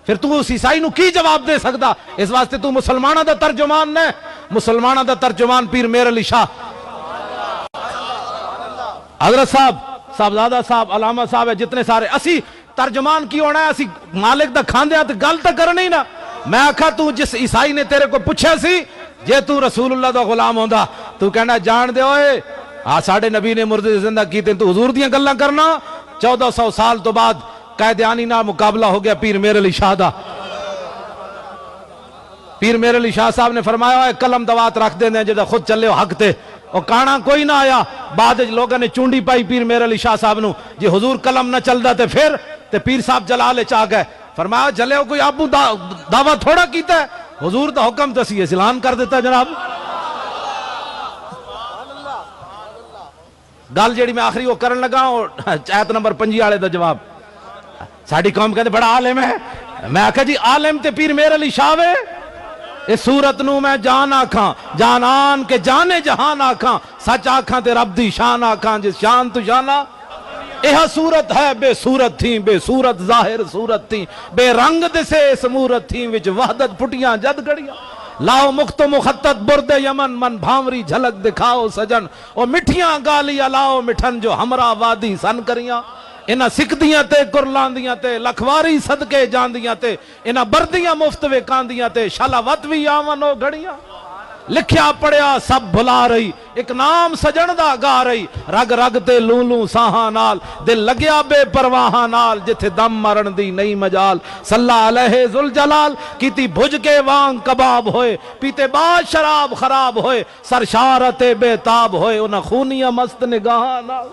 پھر تو اس عیسائی نو کی جواب دے سکدا؟ اس واسطے تو مسلمانہ دا ترجمان نے، مسلمانہ دا ترجمان پیر میر علی شاہ حضرت صاحب، صاحبزادہ صاحب، علامہ صاحب ہے، جتنے سارے اسی ترجمان کی ہونا ہے، اسی مالک دا کھاندے ہیں تو گل تو کرنا ہی نا۔ میں آکھا تو جس عیسائی نے تیرے کو پوچھا سی جے تو رسول اللہ دا غلام ہوندا تو کہنا جان دے ہوئے ساڑھے نبی نے مردے زندہ کیتے تو حضور دیاں گلاں کرنا۔ 1400 سال تو بعد قائدیانی نہ مقابلہ ہو گیا پیر میر علی شاہ دا۔ پیر میر علی شاہ صاحب نے فرمایا قلم دوات رکھ دیں جدہ خود چلے ہو حق تے، اور کانا کوئی نہ آیا۔ بعد لوگوں نے چونڈی پائی پیر میر علی شاہ صاحب نو، جی حضور قلم نہ چل دا تے پھر تے پیر صاحب جلالے چاہ گئے۔ فرمایا جلے ہو کوئی آبو دعویٰ تھوڑا کیتا ہے، حضور دا حکم تسی اعلان کر دیتا جناب۔ گل جیڑی میں آخری وہ کرن لگا آیت نمبر 5 والے دا جواب۔ ساڑی قوم کہتے بڑا عالم ہے، میں آکھا جی عالم تے پیر میر علی شاہ وے، اس صورت نو میں جان آکھاں، جانان کے جانے جہان آکھاں، سچ آکھاں تے رب دی شان آکھاں، جس شان تو جانا یہ صورت ہے بے صورت تھی، بے صورت ظاہر صورت تھی، بے رنگ دسے اس مورت تھی، وچ وحدت پھٹیاں جد گڑیاں، لاؤ مخت و مخطط برد یمن، من بھامری جھلک دکھاؤ سجن، اور مٹھیاں گالیاں لاؤ مٹھن جو ہمراہ وادی سن کریاں، انہاں سکھدیاں تے کرلاندیاں تے لکھواری صدقے جاندیاں تے، انہاں بردیاں مفت وکاندیاں تے شلاوت بھی آون او گھڑیاں، لکھیا پڑیا سب بھلا رہی، ایک نام سجن دا گا رہی، رگ رگ تے لوں ساہاں نال، دل لگیا بے پرواہاں نال، جتھے دم مرن دی نئی مجال، صلی علیہ ذوالجلال، کیتی بھج کے وانگ کباب ہوئے، پیتے بعد شراب خراب ہوئے، سرشارت بے تاب ہوئے، انہاں خونیاں مست نگاہاں نال،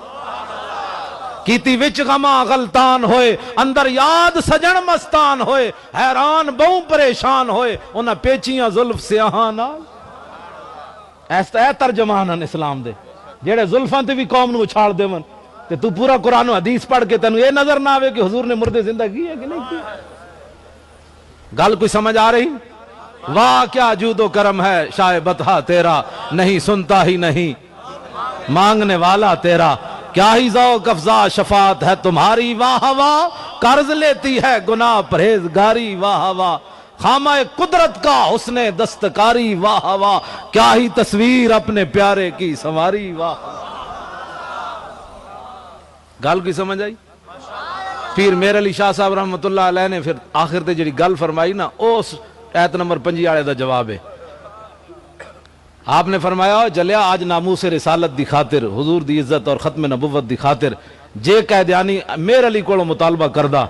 کیتی وچ غماں غلطان ہوئے، اندر یاد سجن مستان ہوئے، حیران بہوں پریشان ہوئے، انہاں پیچیاں زلف سیاہاں نال۔ ایسا ہے ترجمان اسلام دے جیڑے زلفاں تے بھی قوم نو چھاڑ دے من تے تو پورا قرآن و حدیث پڑھ کے تنو یہ نظر نہ آوے کہ حضور نے مردے زندہ کی ہے کہ نہیں کی۔ گل کوئی سمجھ آ رہی؟ واہ کیا جود و کرم ہے شاہ بطحہ تیرا، نہیں سنتا ہی نہیں مانگنے والا تیرا، کیا ہی ذوق افزا شفاعت ہے تمہاری، واہ واہ قرض لیتی ہے گناہ پرہیزگاری، واہ واہ خامہ قدرت کا حسن دستکاری، واہ واہ کیا ہی تصویر اپنے پیارے کی سنواری، واہ۔ گل کی سمجھ آئی؟ پیر میر علی شاہ صاحب رحمت اللہ علیہ نے پھر آخر تے جڑی گل فرمائی نا اس آیت نمبر 5 والے دا جواب ہے۔ آپ نے فرمایا جلیا آج ناموس رسالت دی خاطر، حضور دی عزت اور ختم نبوت دی خاطر جے قیدیانی میر علی کو مطالبہ کردہ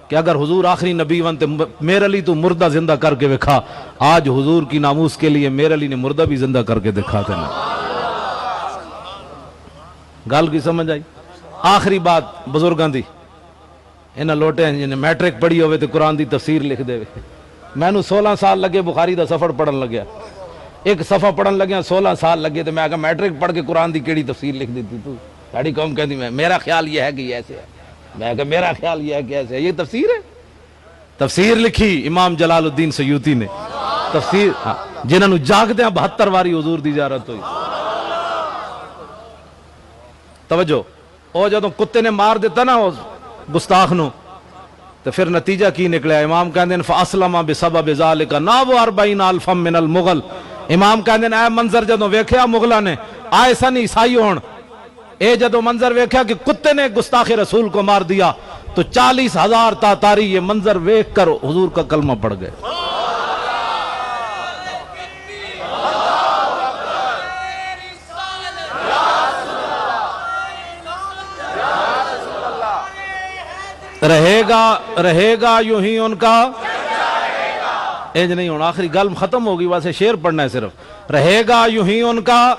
کہ اگر حضور آخری نبی ون تے میر علی تو مردہ زندہ کر کے وکھا، آج حضور کی ناموس کے لیے میر علی نے مردہ بھی زندہ کر کے دکھاتے نا۔ گل کی سمجھ آئی؟ آخری بات بزرگاں دی انہاں لوٹے ہیں جنہیں میٹرک پڑھی ہوئے تے قرآن دی تفسیر لکھ دے ہوئے، میں نو 16 سال لگے بخاری دا سفر پڑھن لگیا، ایک صفحہ پڑھن لگیا 16 سال لگے تو میں آگا میٹرک پڑھ کے قرآن دی کیڑی تفسیر لکھ دیتی تو ساڑی قوم کہتی میں میرا خیال یہ ہے کہ یہ ایسے ہے، میں کہا میرا خیال یہ ہے کہ ایسے ہے، یہ تفسیر ہے؟ تفسیر لکھی امام جلال الدین سیوطی نے، تفسیر جنہوں نے جاگتے ہیں 72 واری حضور دی زیارت ہوئی۔ توجہ، او جدوں کتے نے مار دیتا نا گستاخ نو تو پھر نتیجہ کی نکلیا، امام کہندے ہیں فَأَسْلَمَ بِسَبَبِ ذَلِكَ نَابُ 40 أَلْفًا مِنَ الْمُغَلِ، امام کہندے ہیں اے منظر جدوں ویکھیا مغلہ نے آئے سن عیسائی ہون، اے جدو منظر ویکھیا کہ کتے نے گستاخ رسول کو مار دیا تو 40,000 تاتاری یہ منظر ویکھ کر حضور کا کلمہ پڑھ گئے۔ رہے گا یوں ہی ان کا ایج نہیں ہونا، آخری گل ختم ہوگی، واسے شعر پڑھنا ہے صرف، رہے گا یوں ہی ان کا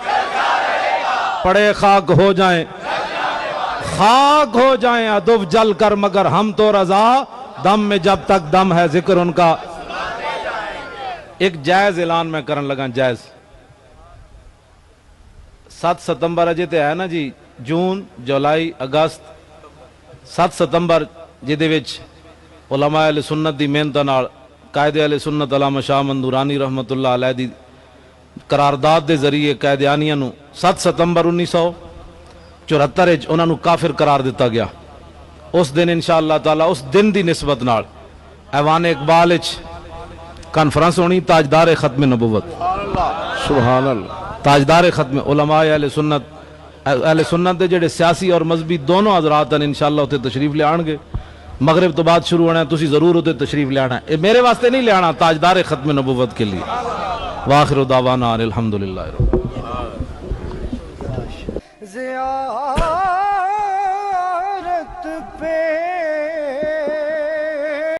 پڑے خاک ہو جائیں، خاک ہو جائیں ادب جل کر مگر ہم تو رضا، دم میں جب تک دم ہے ذکر ان کا۔ ایک جائز اعلان میں کرن لگا، جائز 7 ستمبر اجے تے ہے نا جی، جون جولائی اگست 7 ستمبر جدے وچ علماء اہل سنت دی محنت نال قائد اہل سنت علامہ شاہ مندورانی رحمت اللہ علیہ دی قرارداد دے ذریعے قیدیانیاں نو 7 ستمبر 1974 انہاں نو کافر قرار دیتا گیا۔ اس دن انشاءاللہ تعالی اس دن دی نسبت نال ایوان اقبال کانفرنس ہونی تاجدار ختم نبوت، سبحان اللہ، تاجدار ختم علماء اہل سنت دے جڑے سیاسی اور مذہبی دونوں حضرات ہیں انشاءاللہ اتنے تشریف لے آن گے، مغرب تو بعد شروع ہونا ہے، تسی ضرور اتنے تشریف لے آنا ہے، میرے واسطے نہیں لے آنا، تاجدار ختم نبوت کے لیے۔ وآخر دعوانا ان الحمدللہ رب زیارت پہ